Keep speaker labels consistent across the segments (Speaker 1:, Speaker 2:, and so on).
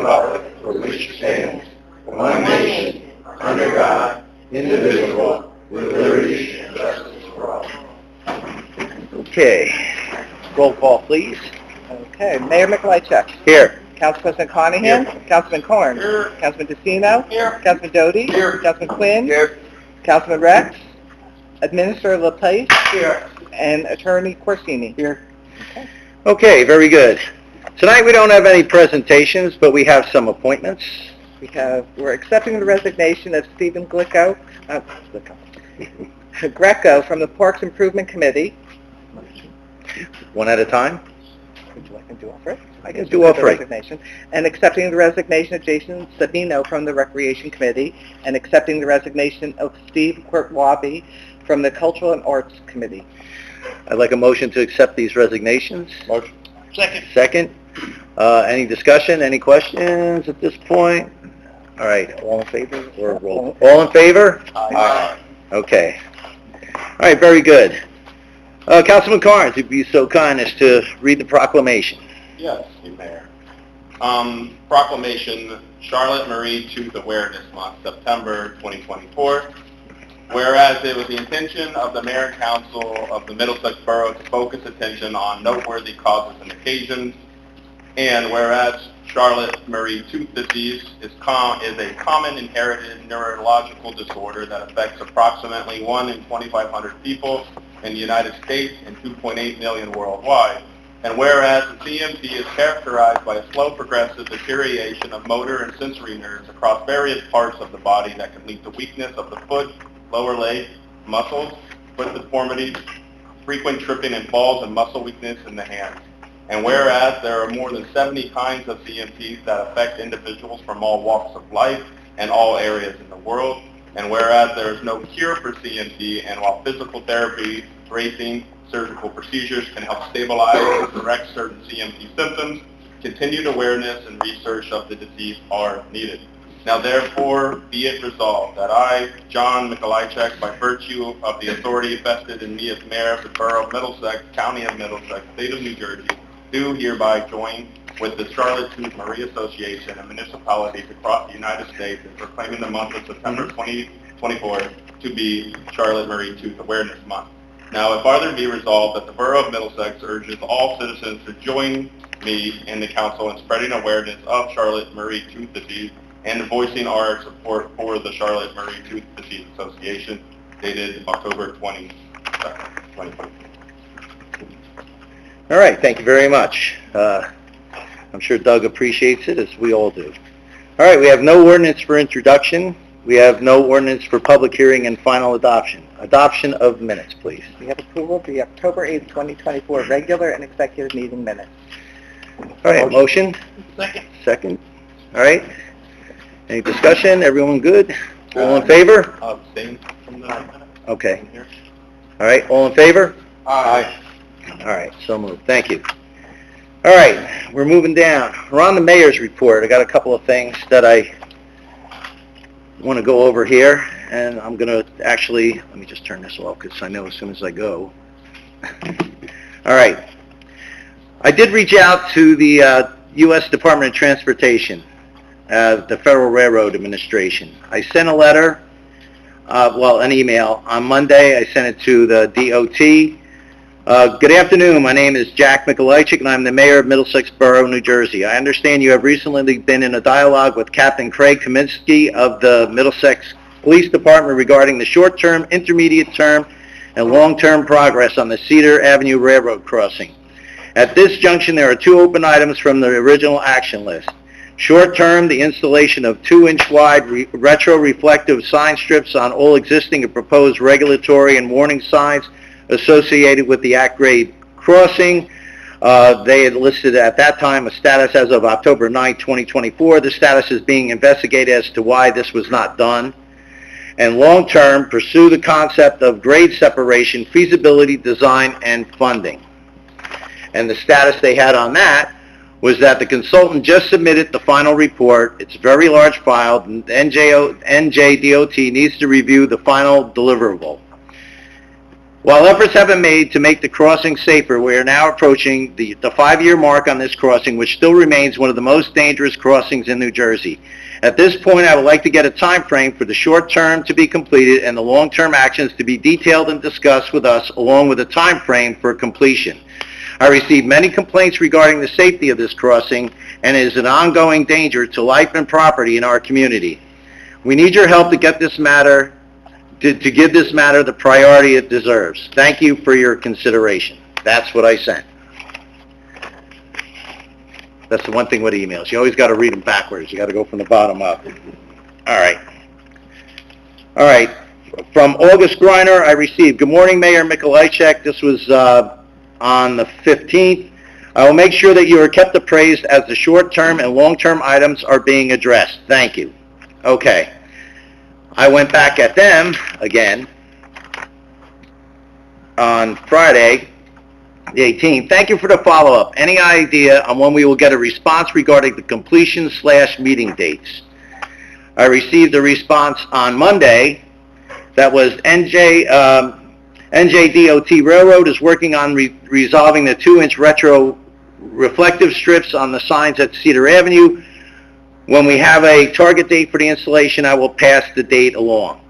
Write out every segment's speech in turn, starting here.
Speaker 1: republic for which it stands, one nation, under God, indivisible, with liberty and justice for all.
Speaker 2: Okay. Roll call, please.
Speaker 3: Okay, Mayor Middlesex.
Speaker 2: Here.
Speaker 3: Council President Conahan.
Speaker 1: Here.
Speaker 3: Councilman Corn.
Speaker 1: Here.
Speaker 3: Councilman DeCino.
Speaker 1: Here.
Speaker 3: Councilman Doty.
Speaker 1: Here.
Speaker 3: Councilman Quinn.
Speaker 1: Here.
Speaker 3: Councilman Rex. Administrator LaPlace.
Speaker 1: Here.
Speaker 3: And Attorney Corsini.
Speaker 1: Here.
Speaker 2: Okay, very good. Tonight we don't have any presentations, but we have some appointments.
Speaker 3: We're accepting the resignation of Stephen Greco from the Parks Improvement Committee.
Speaker 2: One at a time.
Speaker 3: Would you like me to do all three? I
Speaker 2: can do all three.
Speaker 3: Resignation. And accepting the resignation of Jason Sabino from the Recreation Committee, and accepting the resignation of Steve Quirtwabi from the Cultural and Arts Committee.
Speaker 2: I'd like a motion to accept these resignations.
Speaker 1: Motion. Second.
Speaker 2: Second. Any discussion? Any questions at this point? All right. All in favor? Or roll? All in favor?
Speaker 1: Aye.
Speaker 2: Okay. All right. Very good. Councilman Carnes, if you'd be so kind as to read the proclamation.
Speaker 4: Yes, Mayor. Proclamation, Charlotte Marie Tooth Awareness Month, September 2024. Whereas it was the intention of the Mayor and Council of the Middlesex Borough to focus attention on noteworthy causes and occasions, and whereas Charlotte Marie Tooth disease is a common inherited neurological disorder that affects approximately 1 in 2,500 people in the United States and 2.8 million worldwide. And whereas the CMT is characterized by a slow progressive deterioration of motor and sensory nerves across various parts of the body that can lead to weakness of the foot, lower leg, muscles, foot deformities, frequent tripping and falls, and muscle weakness in the hands. And whereas there are more than 70 kinds of CMTs that affect individuals from all walks of life and all areas in the world, and whereas there is no cure for CMT, and while physical therapy, bracing, surgical procedures can help stabilize and correct certain CMT symptoms, continued awareness and research of the disease are needed. Now therefore be it resolved that I, John Middlesex, by virtue of the authority vested in me as Mayor of the Borough of Middlesex, County of Middlesex, State of New Jersey, do hereby join with the Charlotte Tooth Marie Association and municipalities across the United States in proclaiming the month of September 2024 to be Charlotte Marie Tooth Awareness Month. Now, if farther be resolved that the Borough of Middlesex urges all citizens to join me in the Council in spreading awareness of Charlotte Marie Tooth Disease and voicing our support for the Charlotte Marie Tooth Disease Association, dated October 22nd, 2020.
Speaker 2: All right. Thank you very much. I'm sure Doug appreciates it, as we all do. All right. We have no ordinance for introduction. We have no ordinance for public hearing and final adoption. Adoption of minutes, please.
Speaker 3: We have approval of the October 8th, 2024 regular and executive meeting minutes.
Speaker 2: All right. Motion?
Speaker 1: Second.
Speaker 2: Second. All right. Any discussion? Everyone good? All in favor?
Speaker 4: Abstain from the minutes.
Speaker 2: Okay. All right. All in favor?
Speaker 4: Aye.
Speaker 2: All right, so moved. Thank you. All right, we're moving down. We're on the mayor's report. I got a couple of things that I want to go over here, and I'm going to actually, let me just turn this off because I know as soon as I go. All right. I did reach out to the U.S. Department of Transportation, the Federal Railroad Administration. I sent a letter, an email. On Monday, I sent it to the DOT. Good afternoon. My name is Jack Middlesex, and I'm the mayor of Middlesex Borough, New Jersey. I understand you have recently been in a dialogue with Captain Craig Kaminsky of the Middlesex Police Department regarding the short-term, intermediate-term, and long-term progress on the Cedar Avenue Railroad crossing. At this junction, there are two open items from the original action list. Short-term, the installation of 2-inch wide retro-reflective sign strips on all existing and proposed regulatory and warning signs associated with the at-grade crossing. They had listed at that time a status as of October 9, 2024. The status is being investigated as to why this was not done. And long-term, pursue the concept of grade separation, feasibility, design, and funding. And the status they had on that was that the consultant just submitted the final report. It's a very large file, and NJDOT needs to review the final deliverable. While efforts have been made to make the crossing safer, we are now approaching the 5-year mark on this crossing, which still remains one of the most dangerous crossings in New Jersey. At this point, I would like to get a time frame for the short term to be completed and the long-term actions to be detailed and discussed with us, along with a time frame for completion. I received many complaints regarding the safety of this crossing, and it is an ongoing danger to life and property in our community. We need your help to get this matter, to give this matter the priority it deserves. Thank you for your consideration. That's what I sent. That's the one thing with emails. You always got to read them backwards. You got to go from the bottom up. All right. From August Griner, I received, "Good morning, Mayor Mikulajczyk." This was on the 15th. "I will make sure that you are kept appraised as the short-term and long-term items are being addressed. Thank you." Okay. I went back at them again on Friday, the 18th. "Thank you for the follow-up. Any idea on when we will get a response regarding the completion/meeting dates?" I received a response on Monday. That was NJDOT Railroad is working on resolving the 2-inch retro reflective strips on the signs at Cedar Avenue. When we have a target date for the installation, I will pass the date along.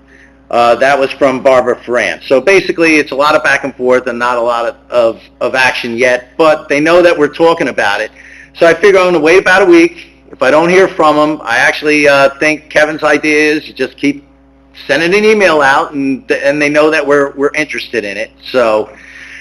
Speaker 2: That was from Barbara Ferrand. So basically, it's a lot of back and forth and not a lot of action yet, but they know that we're talking about it. So I figure I'm going to wait about a week. If I don't hear from them, I actually think Kevin's idea is you just keep sending an email out, and they know that we're interested in it. So,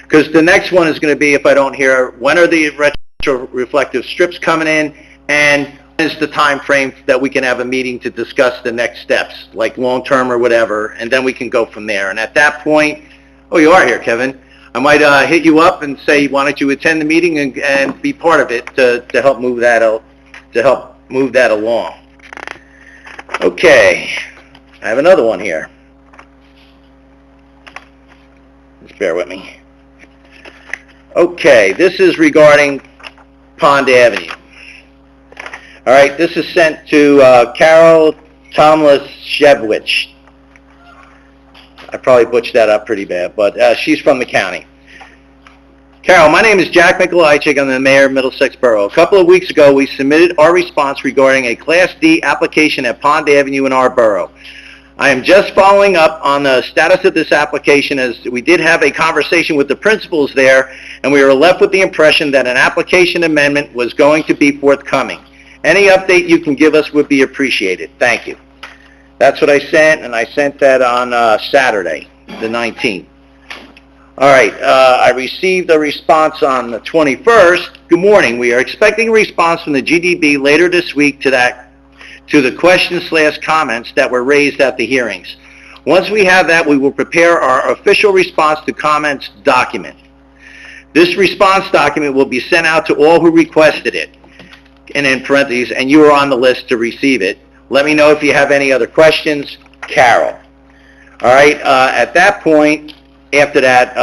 Speaker 2: because the next one is going to be, if I don't hear, when are the retro reflective strips coming in, and is the time frame that we can have a meeting to discuss the next steps, like long-term or whatever, and then we can go from there. And at that point, oh, you are here, Kevin. I might hit you up and say, why don't you attend the meeting and be part of it to help move that along. Okay, I have another one here. Just bear with me. Okay, this is regarding Pond Avenue. All right, this is sent to Carol Tomlashevich. I probably butchered that up pretty bad, but she's from the county. "Carol, my name is Jack Mikulajczyk. I'm the mayor of Middlesex Borough. A couple of weeks ago, we submitted our response regarding a Class D application at Pond Avenue in our borough. I am just following up on the status of this application, as we did have a conversation with the principals there, and we were left with the impression that an application amendment was going to be forthcoming. Any update you can give us would be appreciated. Thank you." That's what I sent, and I sent that on Saturday, the 19th. All right, I received a response on the 21st. "Good morning. We are expecting a response from the GDB later this week to the questions/comments that were raised at the hearings. Once we have that, we will prepare our official response to comments document. This response document will be sent out to all who requested it," and in parentheses, "and you are on the list to receive it. Let me know if you have any other questions. Carol." All right, at that point, after that,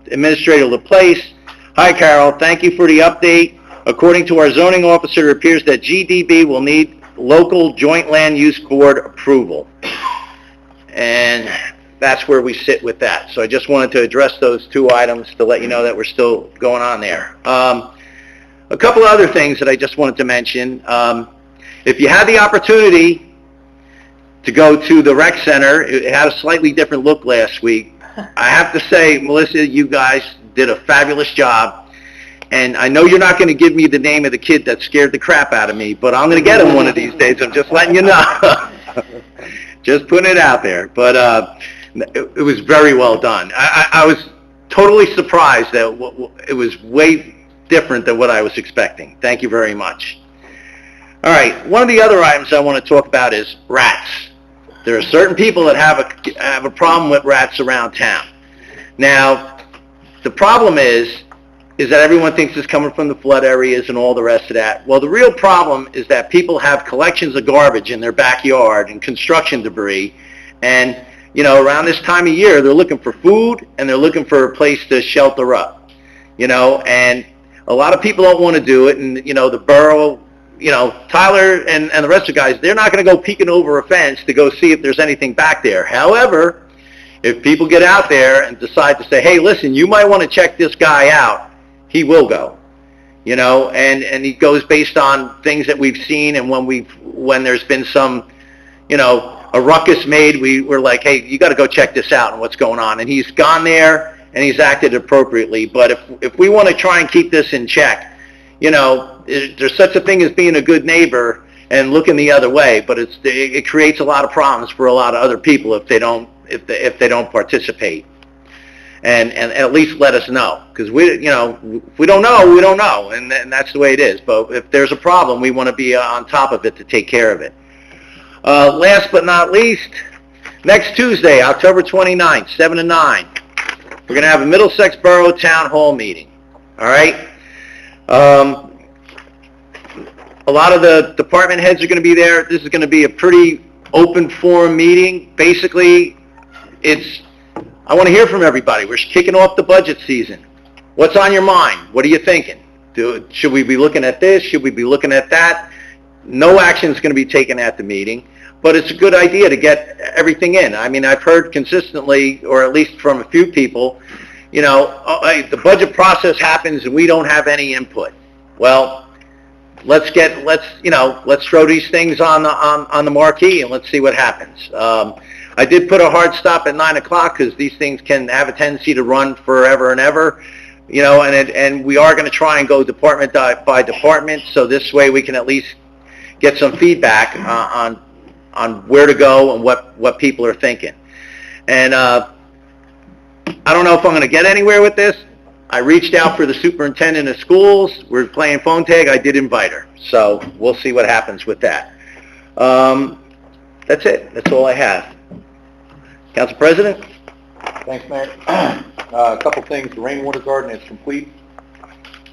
Speaker 2: Administrator LaPlace, "Hi, Carol. Thank you for the update. According to our zoning officer, it appears that GDB will need local joint land use board approval." And that's where we sit with that. So I just wanted to address those two items to let you know that we're still going on there. A couple other things that I just wanted to mention. If you had the opportunity to go to the rec center, it had a slightly different look last week. I have to say, Melissa, you guys did a fabulous job. And I know you're not going to give me the name of the kid that scared the crap out of me, but I'm going to get him one of these days. I'm just letting you know. Just putting it out there. But it was very well done. I was totally surprised that it was way different than what I was expecting. Thank you very much. All right, one of the other items I want to talk about is rats. There are certain people that have a problem with rats around town. Now, the problem is that everyone thinks it's coming from the flood areas and all the rest of that. Well, the real problem is that people have collections of garbage in their backyard and construction debris, and, you know, around this time of year, they're looking for food and they're looking for a place to shelter up, you know, and a lot of people don't want to do it, and, you know, the borough, you know, Tyler and the rest of the guys, they're not going to go peeking over a fence to go see if there's anything back there. However, If people get out there and decide to say, hey, listen, you might want to check this guy out, he will go. You know, and he goes based on things that we've seen, and when there's been some, you know, a ruckus made, we're like, hey, you got to go check this out and what's going on. And he's gone there and he's acted appropriately. But if we want to try and keep this in check, you know, there's such a thing as being a good neighbor and looking the other way, but it creates a lot of problems for a lot of other people if they don't participate. And at least let us know, because if we don't know, we don't know, and that's the way it is. But if there's a problem, we want to be on top of it to take care of it. Last but not least, next Tuesday, October 29th, 7 to 9, we're going to have a Middlesex Borough Town Hall meeting. All right? A lot of the department heads are going to be there. This is going to be a pretty open forum meeting. Basically, I want to hear from everybody. We're kicking off the budget season. What's on your mind? What are you thinking? Should we be looking at this? Should we be looking at that? No action is going to be taken at the meeting, but it's a good idea to get everything in. I mean, I've heard consistently, or at least from a few people, you know, the budget process happens and we don't have any input. Well, let's throw these things on the marquee and let's see what happens. I did put a hard stop at 9 o'clock because these things can have a tendency to run forever and ever, you know, and we are going to try and go department by department, so this way we can at least get some feedback on where to go and what people are thinking. And I don't know if I'm going to get anywhere with this. I reached out for the superintendent of schools. We're playing phone tag. I did invite her, so we'll see what happens with that. That's it. That's all I have. Council President?
Speaker 1: Thanks, Mayor. A couple things. The rainwater garden is complete.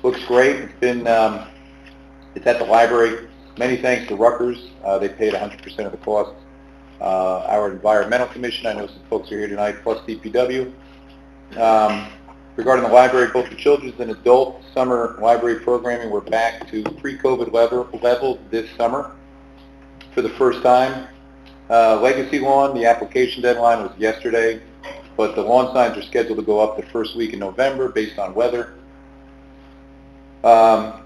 Speaker 1: Looks great. It's at the library. Many thanks to Rutgers. They paid 100% of the cost. Our Environmental Commission, I know some folks are here tonight, plus DPW. Regarding the library, both the children's and adult summer library programming, we're back to pre-COVID level this summer for the first time. Legacy Lawn, the application deadline was yesterday, but the lawn signs are scheduled to go up the first week in November based on weather. I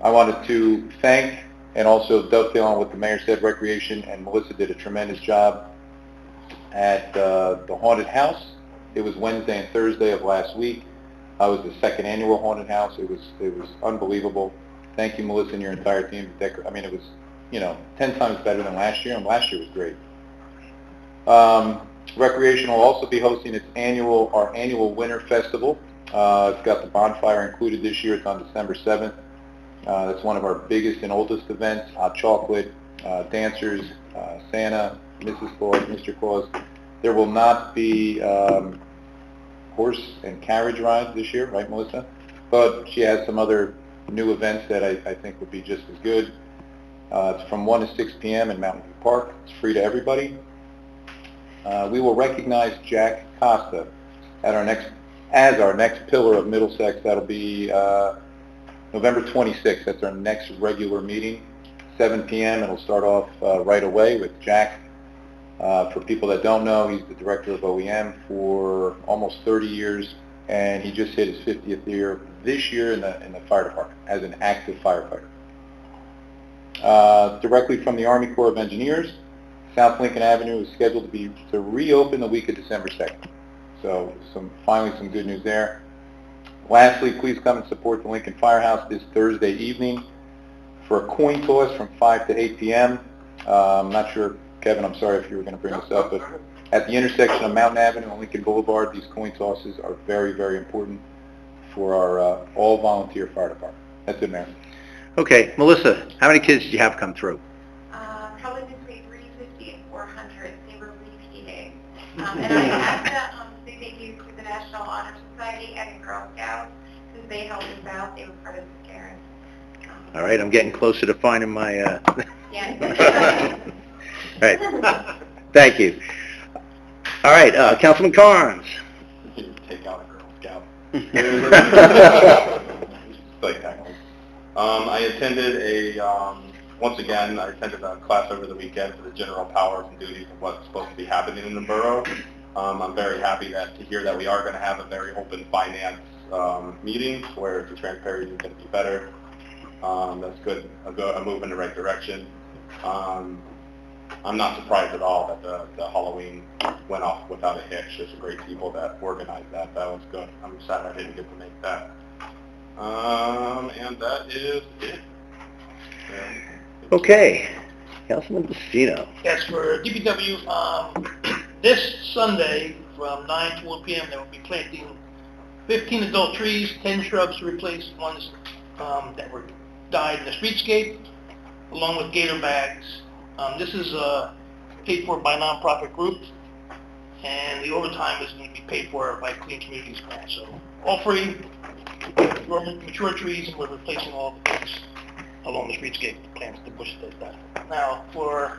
Speaker 1: wanted to thank and also dovetail on what the mayor said. Recreation and Melissa did a tremendous job at the haunted house. It was Wednesday and Thursday of last week. It was the second annual haunted house. It was unbelievable. Thank you, Melissa, and your entire team. I mean, it was, 10 times better than last year, and last year was great. Recreation will also be hosting our annual Winter Festival. It's got the bonfire included this year. It's on December 7th. That's one of our biggest and oldest events. Hot chocolate, dancers, Santa, Mrs. Claus, Mr. Claus. There will not be horse and carriage rides this year, right, Melissa? But she has some other new events that I think would be just as good. It's from 1 to 6 p.m. in Mountain View Park. It's free to everybody. We will recognize Jack Costa as our next pillar of Middlesex. That'll be November 26th. That's our next regular meeting, 7 p.m. It'll start off right away with Jack. For people that don't know, he's the director of OEM for almost 30 years, and he just hit his 50th year this year in the fire department as an active firefighter. Directly from the Army Corps of Engineers, South Lincoln Avenue is scheduled to reopen the week of December 2nd. So finally some good news there. Lastly, please come and support the Lincoln Firehouse this Thursday evening for a coin toss from 5 to 8 p.m. I'm not sure, Kevin, I'm sorry if you were going to bring this up, but at the intersection of Mountain Avenue and Lincoln Boulevard, these coin tosses are very, very important for our all-volunteer fire department. That's it, Mayor.
Speaker 2: Okay, Melissa, how many kids did you have come through?
Speaker 5: Probably between 350 and 400. They were repeating. And I have to say thank you to the National Honor Society and Girl Scouts because they helped us out. They were part of the Karen.
Speaker 2: All right, I'm getting closer to finding my...
Speaker 5: Yeah.
Speaker 2: All right, thank you. All right, Councilman Carnes.
Speaker 4: Take out a Girl Scout. I attended once again, I attended a class over the weekend for the general powers and duties of what's supposed to be happening in the borough. I'm very happy to hear that we are going to have a very open finance meeting where the transparency is going to be better. That's good, a move in the right direction. I'm not surprised at all that the Halloween went off without a hitch. There's some great people that organized that. That was good. I'm sad I didn't get to make that. And that is it. Yeah.
Speaker 2: Okay. Councilman Bustino.
Speaker 6: Yes, for DPW, this Sunday from 9 to 1 p.m. they will be planting 15 adult trees, 10 shrubs to replace ones that were died in the streetscape, along with gator bags. This is paid for by a nonprofit group, and the overtime is going to be paid for by Clean Communities Grant. So all free, mature trees, and we're replacing all the things along the streetscape, the plants, the bushes, like that. Now, for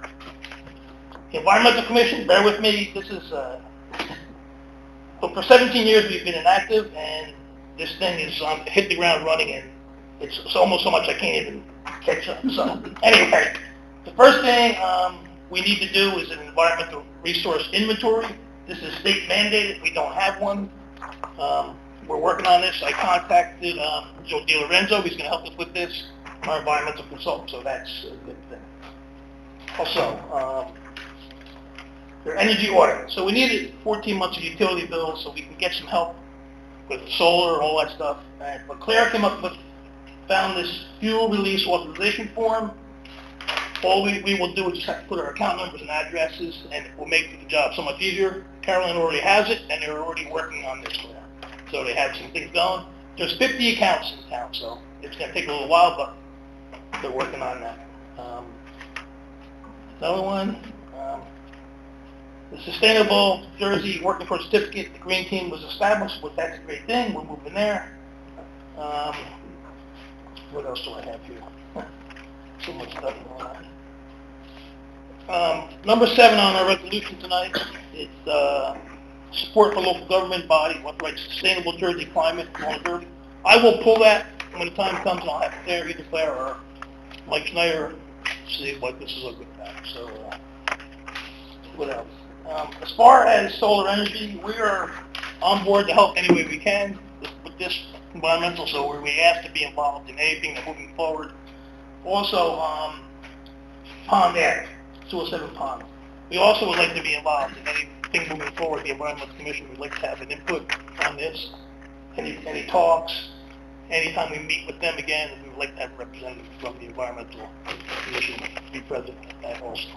Speaker 6: the Environmental Commission, bear with me, this is, but for 17 years we've been inactive, and this thing is hit the ground running, and it's almost so much I can't even catch up. So, anyway, the first thing we need to do is an environmental resource inventory. This is state mandated, we don't have one. We're working on this. I contacted Joe DiLorenzo, he's going to help us with this, our environmental consultant, so that's a good thing. Also, their energy audit. So we needed 14 months of utility bills so we can get some help with solar, all that stuff. But Claire came up with, found this fuel release authorization form. All we will do is just have to put our account numbers and addresses, and it will make the job so much easier. Carolyn already has it, and they're already working on this for her. So they have some things going. There's 50 accounts in town, so it's going to take a little while, but they're working on that. Another one, the Sustainable Jersey Working for a Certificate, the Green Team was established, but that's a great thing. We're moving there. What else do I have here? So much stuff going on. Number 7 on our resolution tonight, it's support for local government body, authorized Sustainable Jersey Climate, Jersey. I will pull that when the time comes, and I'll have Claire, either Claire or Mike Schneider, see what this is a good thing. So, what else? As far as solar energy, we are on board to help any way we can with this environmental, so we ask to be involved in anything that's moving forward. Also, Pond Act, 207 Pond. We also would like to be involved in anything moving forward. The Environmental Commission would like to have an input on this. Any talks, anytime we meet with them again, we would like to have a representative from the Environmental Commission be present at that also.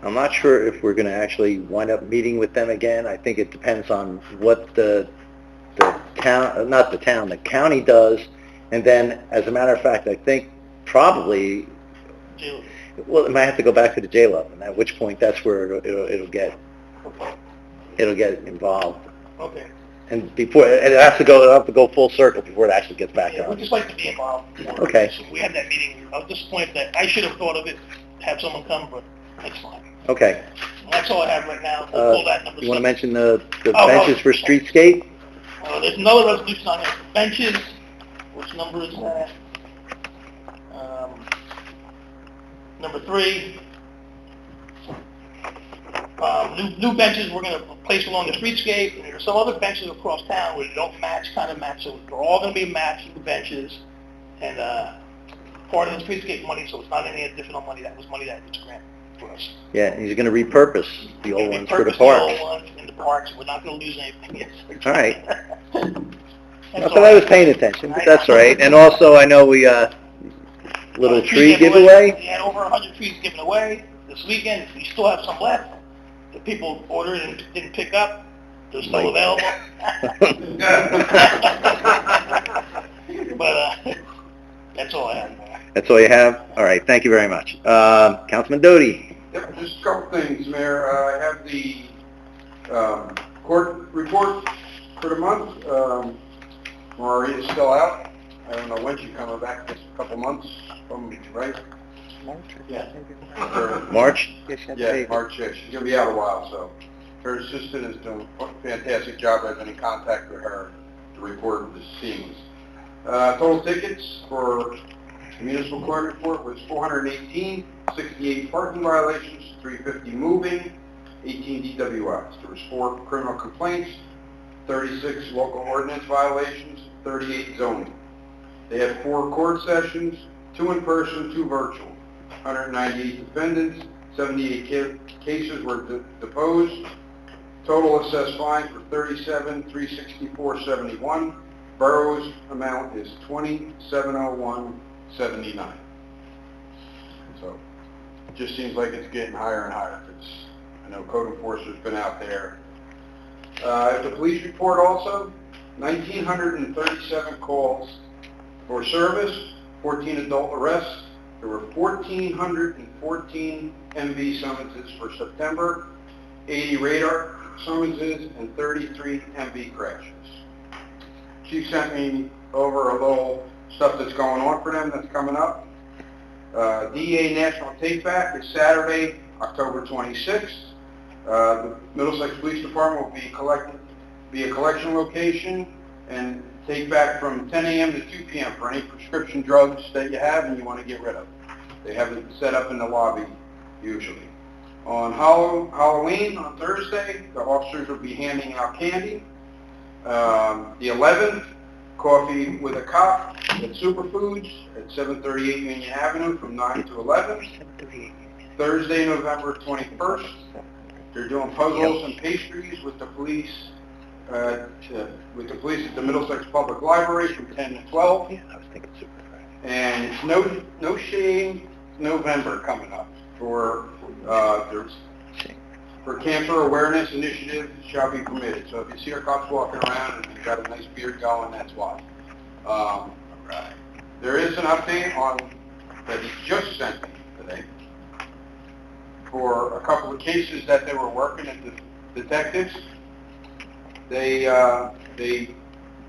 Speaker 2: I'm not sure if we're going to actually wind up meeting with them again. I think it depends on what the town, not the town, the county does. And then, as a matter of fact, I think probably, well, it might have to go back to the J-Love, and at which point that's where it'll get involved.
Speaker 6: Okay.
Speaker 2: And before, and it'll have to go full circle before it actually gets back
Speaker 6: Yeah,
Speaker 2: on.
Speaker 6: we'd just like to be involved.
Speaker 2: Okay.
Speaker 6: So we had that meeting. I was disappointed that I should have thought of it, have someone come, but that's fine.
Speaker 2: Okay.
Speaker 6: And that's all I have right now. We'll pull that number
Speaker 2: You want to
Speaker 6: 7.
Speaker 2: mention the benches for streetscape?
Speaker 6: There's another resolution on there for benches. Which number is that? Number 3. New benches we're going to place along the streetscape, and there's some other benches across town where they don't match, kind of match, so they're all going to be matched with benches, and part of the streetscape money, so it's not any additional money. That was money that was granted for us.
Speaker 2: Yeah, and he's going to repurpose the old ones for the
Speaker 6: Repurpose
Speaker 2: parks.
Speaker 6: the old ones in the parks. We're not going to lose anything. Yes.
Speaker 2: All right.
Speaker 6: That's
Speaker 2: Not
Speaker 6: all
Speaker 2: that I was paying attention, but that's all right. And also, I know we, little tree giveaway.
Speaker 6: We had over 100 trees given away this weekend. We still have some left. The people ordered and didn't pick up. They're still available. But that's all I have.
Speaker 2: That's all you have? All right, thank you very much. Councilman Doty.
Speaker 7: Yep, just a couple things, Mayor. I have the court report for the month. Maria's still out. I don't know when she's coming back, just a couple months from, right?
Speaker 3: Yeah.
Speaker 2: March?
Speaker 7: Yeah, March, yeah. She's going to be out a while, so her assistant is doing a fantastic job. I've been in contact with her to report the scenes. Total tickets for the municipal court report was 418, 68 parking violations, 350 moving, 18 DWIs. There was 4 criminal complaints, 36 local ordinance violations, 38 zoning. They had 4 court sessions, 2 in person, 2 virtual. 198 defendants, 78 cases were deposed. Total assessed fines were $37,364.71. Borough's amount is $2701.79. So it just seems like it's getting higher and higher. I know code enforcement's been out there. The police report also, 1,937 calls for service, 14 adult arrests. There were 1,414 MV summonses for September, 80 radar summonses, and 33 MV crashes. Chief sent me over a little stuff that's going on for them that's coming up. DEA National Take Back is Saturday, October 26th. The Middlesex Police Department will be a collection location and take back from 10 a.m. to 2 p.m. for any prescription drugs that you have and you want to get rid of. They have it set up in the lobby, usually. On Halloween, on Thursday, the officers will be handing out candy. The 11th, Coffee with a Cop at Superfoods at 738 Union Avenue from 9 to 11. Thursday, November 21st, they're doing puzzles and pastries with the police at the Middlesex Public Library from 10 to 12.
Speaker 2: Yeah, I was thinking Super Friday.
Speaker 7: And it's no shame November coming up for cancer awareness initiative shall be permitted. So if you see our cops walking around and they've got a nice beard going, that's why. There is an update on that he just sent me today for a couple of cases that they were working at the detectives. They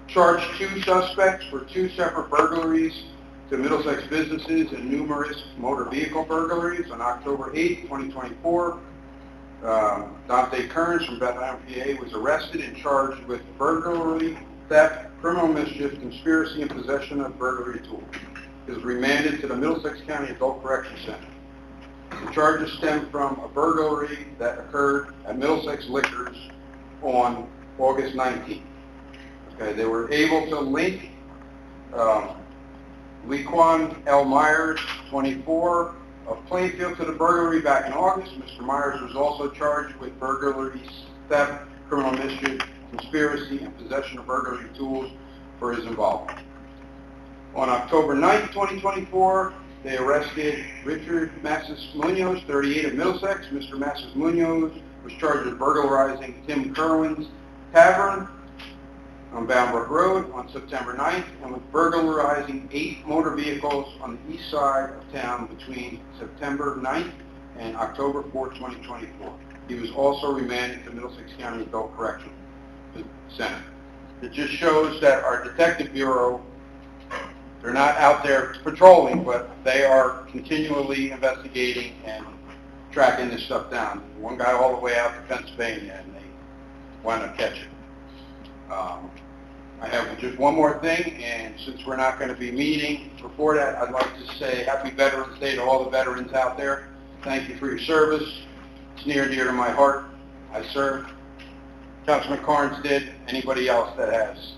Speaker 7: charged 2 suspects for 2 separate burglaries to Middlesex businesses and numerous motor vehicle burglaries on October 8, 2024. Dante Kearns from Bethlehem, PA was arrested and charged with burglary, theft, criminal mischief, conspiracy, and possession of burglary tools. He was remanded to the Middlesex County Adult Correction Center. The charges stem from a burglary that occurred at Middlesex Liquors on August 19th. Okay, they were able to link Lequan L. Myers, 24, of Plainfield to the burglary back in August. Mr. Myers was also charged with burglary, theft, criminal mischief, conspiracy, and possession of burglary tools for his involvement. On October 9th, 2024, they arrested Richard Massis Munoz, 38 of Middlesex. Mr. Massis Munoz was charged with burglarizing Tim Kerwin's Tavern on Boundbrook Road on September 9th and with burglarizing 8 motor vehicles on the east side of town between September 9th and October 4th, 2024. He was also remanded to Middlesex County Adult Correction Center. It just shows that our Detective Bureau, they're not out there patrolling, but they are continually investigating and tracking this stuff down. One guy all the way out to Pennsylvania, and they wound up catching. I have just one more thing, and since we're not going to be meeting before that, I'd like to say Happy Veterans Day to all the veterans out there. Thank you for your service. It's near and dear to my heart. I served. Councilman Carnes did. Anybody else that has.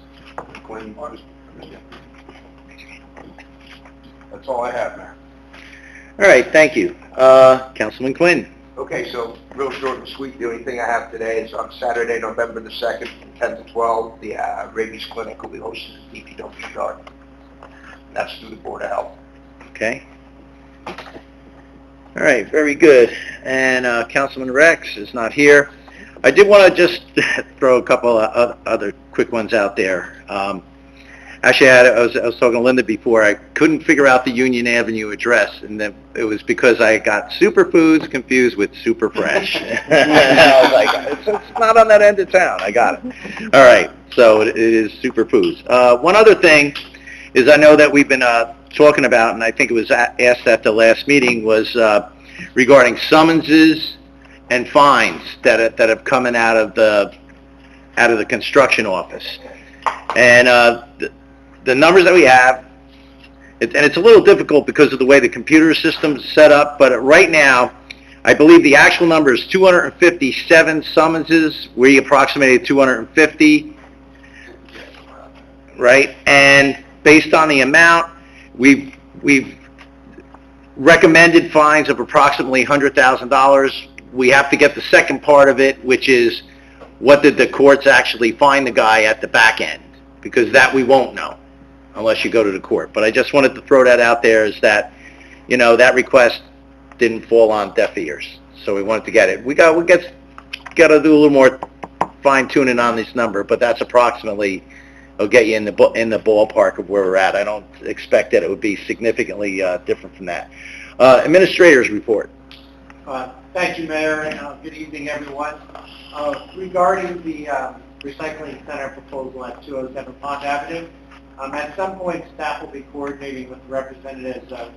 Speaker 7: That's all I have, Mayor.
Speaker 2: All right, thank you. Councilman Quinn.
Speaker 8: Okay, so real short and sweet, the only thing I have today is on Saturday, November the 2nd, from 10 to 12, the rabies clinic will be hosted at DPW yard. That's through the Board of Health.
Speaker 2: Okay. All right, very good. And Councilman Rex is not here. I did want to just throw a couple of other quick ones out there. Actually, I was talking to Linda before. I couldn't figure out the Union Avenue address, and then it was because I got Superfoods confused with Super Fresh. I was like, it's not on that end of town. I got it. All right, so it is Superfoods. One other thing is I know that we've been talking about, and I think it was asked at the last meeting, was regarding summonses and fines that have coming out of the construction office. And the numbers that we have, and it's a little difficult because of the way the computer system is set up, but right now, I believe the actual number is 257 summonses. We approximated 250, right? And based on the amount, we've recommended fines of approximately $100,000. We have to get the second part of it, which is what did the courts actually fine the guy at the back end? Because that we won't know unless you go to the court. But I just wanted to throw that out there is that, you know, that request didn't fall on deaf ears. So we wanted to get it. We got to do a little more fine tuning on this number, but that's approximately, it'll get you in the ballpark of where we're at. I don't expect that it would be significantly different from that. Administrator's report.
Speaker 9: Thank you, Mayor, and good evening, everyone. Regarding the recycling center proposal at 207 Pond Avenue, at some point, staff will be coordinating with representatives of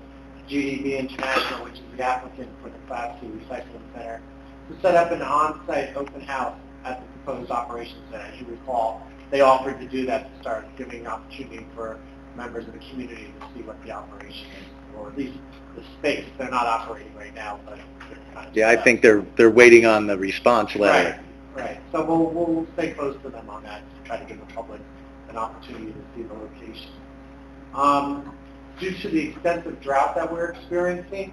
Speaker 9: GDB International, which is the applicant for the Class C recycling center, to set up an on-site open house at the proposed operations center. As you recall, they offered to do that to start giving an opportunity for members of the community to see what the operation is, or at least the space. They're not operating right now, but they're kind of
Speaker 2: Yeah, I think they're waiting on the response letter.
Speaker 9: Right. So we'll stay close to them on that to try to give the public an opportunity to see the location. Due to the extensive drought that we're experiencing,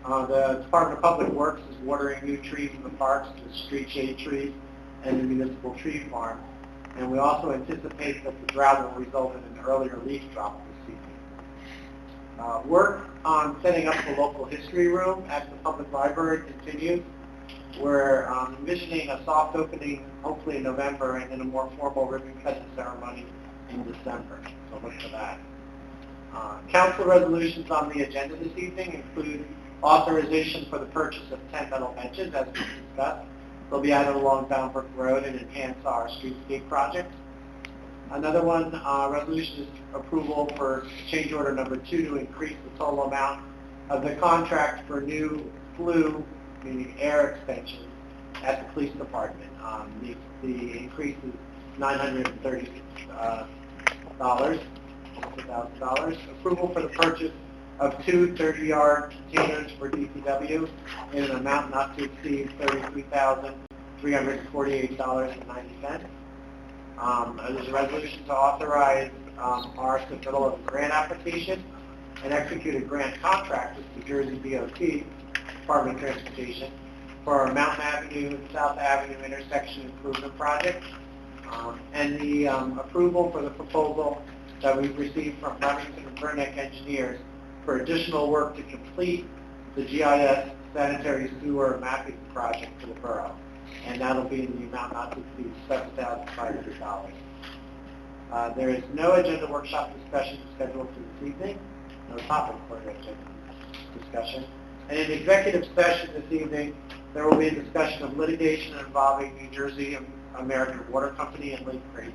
Speaker 9: the Department of Public Works is watering new trees in the parks, the street shade trees, and the municipal tree farm. And we also anticipate that the drought will result in an earlier leaf drop this season. Work on setting up the local history room at the public library continues. We're envisioning a soft opening hopefully in November and then a more formal ribbon cutting ceremony in December. So look for that. Council resolutions on the agenda this evening include authorization for the purchase of 10 metal benches, as we discussed. They'll be added along Boundbrook Road and enhance our streetscape project. Another one, resolution is approval for change order number 2 to increase the total amount of the contract for new flue, meaning air extensions, at the police department. The increase is $936. $1,000. Approval for the purchase of 2 30-yard containers for DPW in an amount not to exceed $33,348.90. There's a resolution to authorize our submittal of a grant application and execute a grant contract with New Jersey DOT, Department of Transportation, for our Mountain Avenue and South Avenue intersection improvement project, and the approval for the proposal that we've received from Remington and Burnett engineers for additional work to complete the GIS sanitary sewer mapping project for the borough. And that'll be in the amount not to exceed $7,500. There is no agenda workshop discussion scheduled for this evening, no topic for the agenda discussion. And in executive session this evening, there will be a discussion of litigation involving New Jersey American Water Company and Lake Crazy.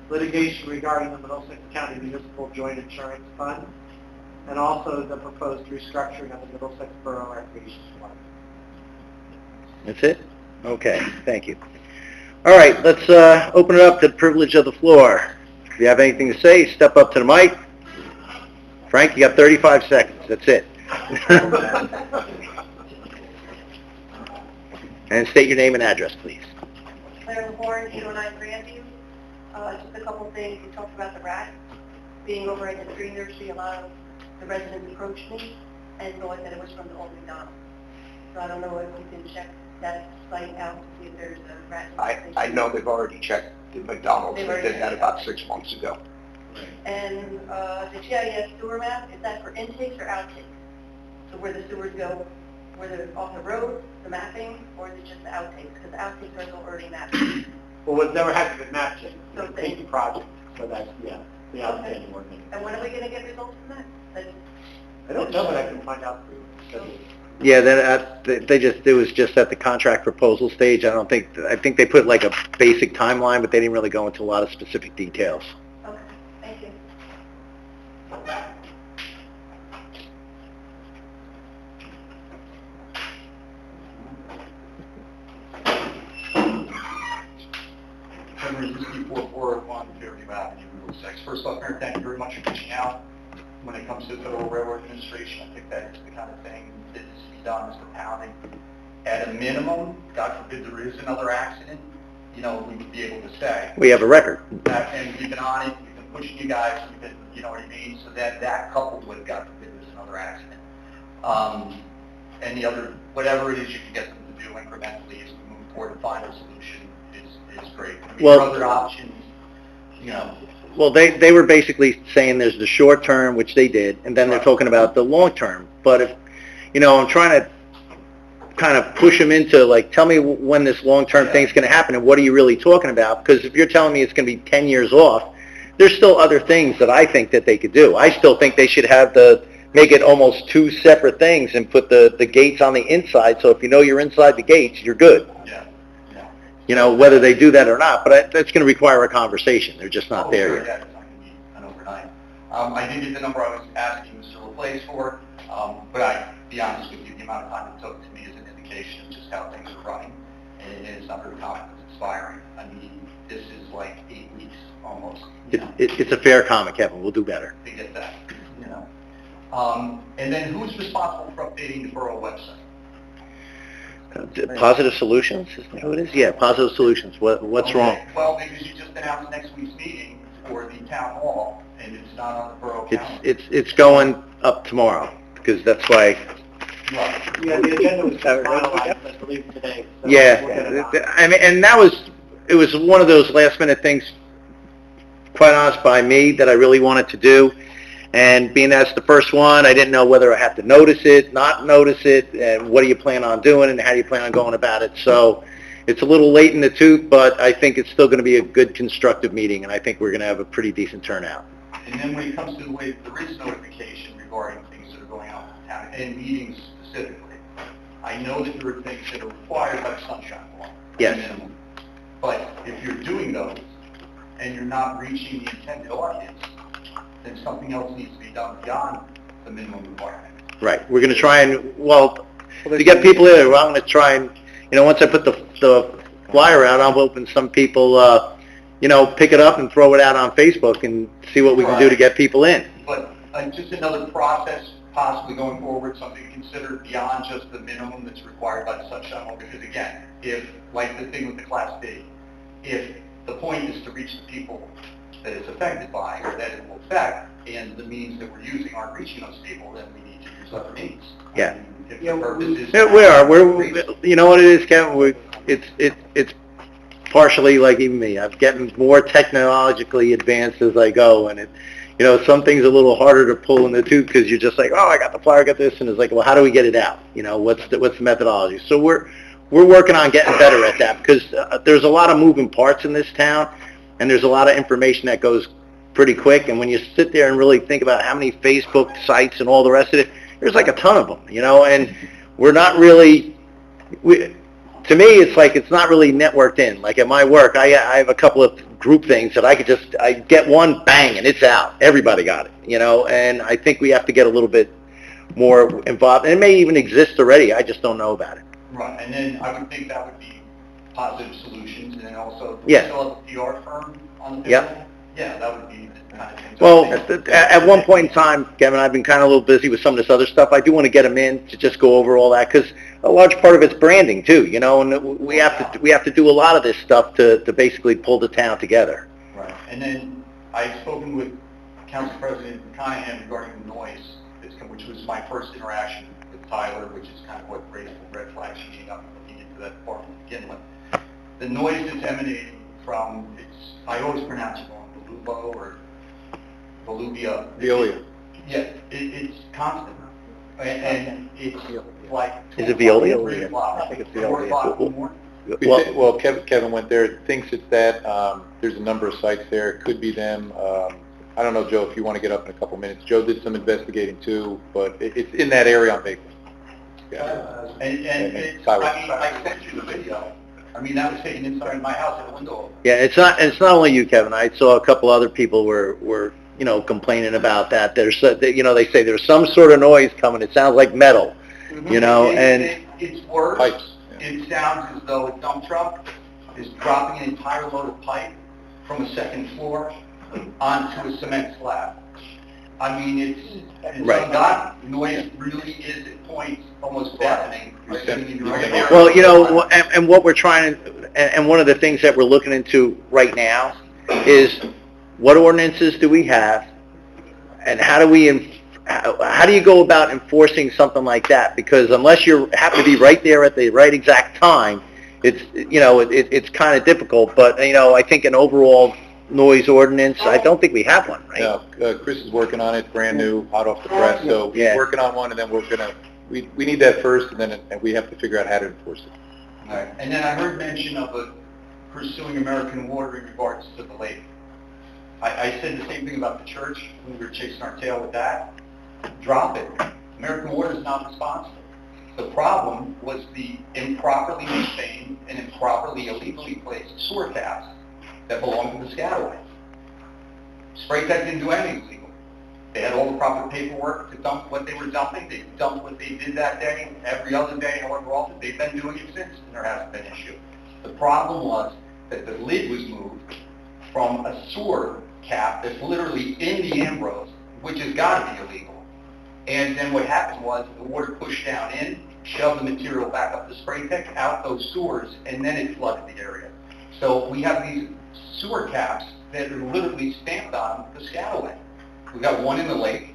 Speaker 9: Litigation regarding the Middlesex County Municipal Joint Insurance Fund, and also the proposed restructuring of the Middlesex Borough Recreation Fund.
Speaker 2: That's it? Okay, thank you. All right, let's open it up to the privilege of the floor. If you have anything to say, step up to the mic. Frank, you got 35 seconds. That's it. And state your name and address, please.
Speaker 5: Claire Horn, 809 Grandview. Just a couple things. You talked about the rats being over at the tree nursery. A lot of the residents approached me and thought that it was from the old McDonald's. So I don't know if you can check that site out to see if there's a rat.
Speaker 8: I know they've already checked the McDonald's. They did that about 6 months ago.
Speaker 5: And the GIS sewer map, is that for intakes or outtakes? So where the sewers go, where they're off the road, the mapping, or is it just the outtakes? Because the outtakes are already mapped.
Speaker 9: Well, what's never had to be mapped yet.
Speaker 5: So
Speaker 9: It's a safety project, so that's, yeah, the outstanding work.
Speaker 5: And when are we going to get results from that?
Speaker 9: I don't know, but I can find out for you.
Speaker 2: Yeah, it was just at the contract proposal stage. I think they put like a basic timeline, but they didn't really go into a lot of specific details.
Speaker 5: Okay, thank you.
Speaker 10: Members, this is 4441 Fairview Avenue, Middlesex. First off, Mayor, thank you very much for reaching out. when it comes to the Federal Railroad Administration. I think that is the kind of thing that needs to be done, Mr. Pounding. At a minimum, God forbid there is another accident, we would be able to say.
Speaker 2: We have a record.
Speaker 10: And we've been on it, we've been pushing you guys, we've been, you know what I mean? So that coupled with, God forbid there's another accident. And the other, whatever it is you can get them to do incrementally as we move forward and find a solution is great. I mean,
Speaker 2: Well,
Speaker 10: there are other options,
Speaker 2: Well, they were basically saying there's the short term, which they did, and then they're talking about the long term. But if, I'm trying to kind of push them into, like, tell me when this long-term thing's going to happen and what are you really talking about? Because if you're telling me it's going to be 10 years off, there's still other things that I think that they could do. I still think they should have make it almost two separate things and put the gates on the inside, so if you know you're inside the gates, you're good. Whether they do that or not, but that's going to require a conversation. They're just not there yet.
Speaker 10: Yeah, it's not going to be an overnight. I did get the number I was asking Mr. LaPlace for, but I'll be honest with you, the amount of time it took to me is an indication of just how things are running, and it's not very common, it's expiring. I mean, this is like 8 weeks almost.
Speaker 2: It's a fair comment, Kevin. We'll do better.
Speaker 10: To get that, And then who's responsible for updating the borough website?
Speaker 2: Positive Solutions, isn't that who it is? Yeah, Positive Solutions. What's wrong?
Speaker 10: Well, because you just announced next week's meeting for the town hall, and it's not on the borough calendar.
Speaker 2: It's going up tomorrow, because that's why.
Speaker 10: Right.
Speaker 9: Yeah, the agenda was finalized, I believe, today. So we'll get it on.
Speaker 2: Yeah, I mean, and it was one of those last minute things, quite honest, by me that I really wanted to do. And being that's the first one, I didn't know whether I had to notice it, not notice it, and what do you plan on doing, and how do you plan on going about it. So it's a little late in the tooth, but I think it's still going to be a good, constructive meeting, and I think we're going to have a pretty decent turnout.
Speaker 10: And then when it comes to the way there is notification regarding things that are going on in town, and meetings specifically, I know that there are things that are required by the Sunshine Law.
Speaker 2: Yes.
Speaker 10: Minimum. But if you're doing those, and you're not reaching the intended audience, then something else needs to be done beyond the minimum requirement.
Speaker 2: Right. We're going to try and, to get people in, I'm going to try and, once I put the flyer out, I'm hoping some people, pick it up and throw it out on Facebook and see what we can do to get people in.
Speaker 10: But just another process possibly going forward, something to consider beyond just the minimum that's required by the Sunshine Law, because again, if, like the thing with the Class B, if the point is to reach the people that it's affected by, or that it will affect, and the means that we're using aren't reaching those people, then we need to use other means.
Speaker 2: Yeah.
Speaker 10: I mean, if the purpose is...
Speaker 2: Yeah, we are. You know what it is, Kevin? It's partially like even me. I'm getting more technologically advanced as I go, and some things are a little harder to pull in the tooth because you're just like, oh, I got the flyer, I got this, and it's like, well, how do we get it out? What's the methodology? So we're working on getting better at that because there's a lot of moving parts in this town, and there's a lot of information that goes pretty quick, and when you sit there and really think about how many Facebook sites and all the rest of it, there's like a ton of them, and we're not really, to me, it's like it's not really networked in. Like at my work, I have a couple of group things that I get one, bang, and it's out. Everybody got it, and I think we have to get a little bit more involved, and it may even exist already, I just don't know about it.
Speaker 10: Right, and then I would think that would be Positive Solutions, and then also, do we
Speaker 2: Yeah.
Speaker 10: still have a PR firm on the
Speaker 2: Yep.
Speaker 10: bill? Yeah, that would be the kind of thing.
Speaker 2: Well, at one point in time, Kevin, I've been kind of a little busy with some of this other stuff. I do want to get them in to just go over all that because a large part of it's branding too, and we have to do a lot of this stuff to basically pull the town together.
Speaker 10: Right, and then I've spoken with Council President Conahan regarding the noise, which was my first interaction with Tyler, which is kind of what raised the red flags for me up looking into that department to begin with. The noise that's emanating from, I always pronounce it wrong, Beluvo or Voluvia.
Speaker 1: Veolia.
Speaker 10: Yeah, it's constant. And it's like...
Speaker 2: Is it Veolia?
Speaker 10: 3 o'clock.
Speaker 2: I think it's
Speaker 10: 4
Speaker 2: Veolia.
Speaker 10: o'clock in the morning.
Speaker 1: Well, Kevin went there, thinks it's that. There's a number of sites there. It could be them. I don't know, Joe, if you want to get up in a couple minutes. Joe did some investigating too, but it's in that area on Baker. Yeah.
Speaker 10: And it's, I sent you the video. That was taken inside my house at a window.
Speaker 2: Yeah, it's not only you, Kevin. I saw a couple other people were complaining about that. They say there's some sort of noise coming. It sounds like metal, and
Speaker 10: it's worse.
Speaker 1: Pipes. Yeah.
Speaker 10: It sounds as though a dump truck is dropping an entire load of pipe from a second floor onto a cement slab. I mean, it's
Speaker 2: Right.
Speaker 10: ungodly. Noise really is at points almost deafening.
Speaker 2: Well, you know, and what we're trying to, and one of the things that we're looking into right now is what ordinances do we have, and how do you go about enforcing something like that? Because unless you happen to be right there at the right exact time, it's kind of difficult. But I think an overall noise ordinance, I don't think we have one, right?
Speaker 1: No, Chris is working on it, brand new, hot off the press, so
Speaker 2: Yeah.
Speaker 1: he's working on one, and then we need that first, and we have to figure out how to enforce it.
Speaker 10: All right. And then I heard mention of pursuing American Water in regards to the lake. I said the same thing about the church when we were chasing our tail with that. Drop it. American Water is not responsible. The problem was the improperly maintained and improperly illegally placed sewer caps that belonged to the Piscataway. Spray Tech didn't do anything illegal. They had all the proper paperwork to dump what they were dumping. They dumped what they did that day, every other day, however often. They've been doing it since, and there hasn't been an issue. The problem was that the lid was moved from a sewer cap that's literally in the Ambrose, which has got to be illegal. And then what happened was the water pushed down in, shoved the material back up the spray tank, out those sewers, and then it flooded the area. So we have these sewer caps that are literally stamped on Piscataway. We've got one in the lake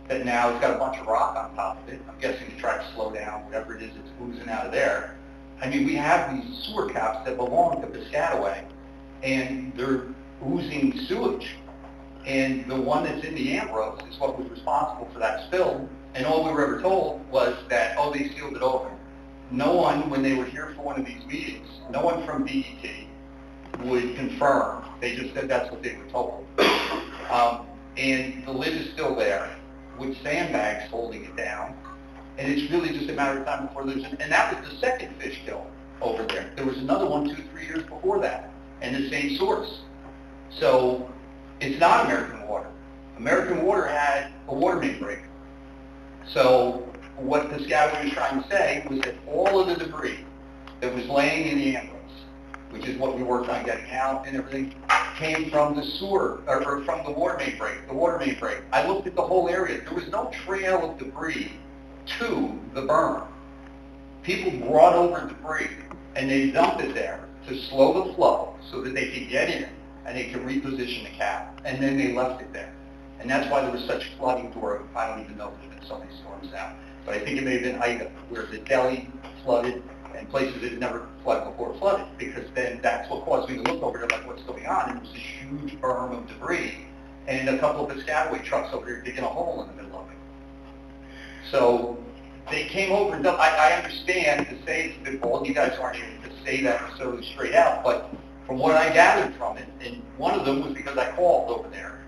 Speaker 10: that now has got a bunch of rock on top of it. I'm guessing to try to slow down whatever it is that's oozing out of there. I mean, we have these sewer caps that belong to Piscataway, and they're oozing sewage. And the one that's in the Ambrose is what was responsible for that spill. And all we were ever told was that, oh, they sealed it over. No one, when they were here for one of these meetings, no one from DET would confirm. They just said that's what they were told. And the lid is still there with sandbags holding it down. And it's really just a matter of time before there's and that was the second fish kill over there. There was another one 2-3 years before that, and the same source. So it's not American Water. American Water had a water main break. So what Piscataway was trying to say was that all of the debris that was laying in the Ambrose, which is what we worked on getting out and everything, came from the sewer, or from the water main break, I looked at the whole area. There was no trail of debris to the berm. People brought over debris, and they dumped it there to slow the flow so that they could get in and they could reposition the cap, and then they left it there. And that's why there was such flooding during, I don't even know if there have been so many storms now, but I think it may have been Ida, where the deli flooded and places that had never flooded before flooded, because then that's what caused me to look over there like, what's going on? And it was this huge berm of debris, and a couple of Piscataway trucks over there digging a hole in the middle of it. So they came over, and I understand to say it's spitball, you guys aren't able to say that so straight out, but from what I gathered from it, and one of them was because I called over there,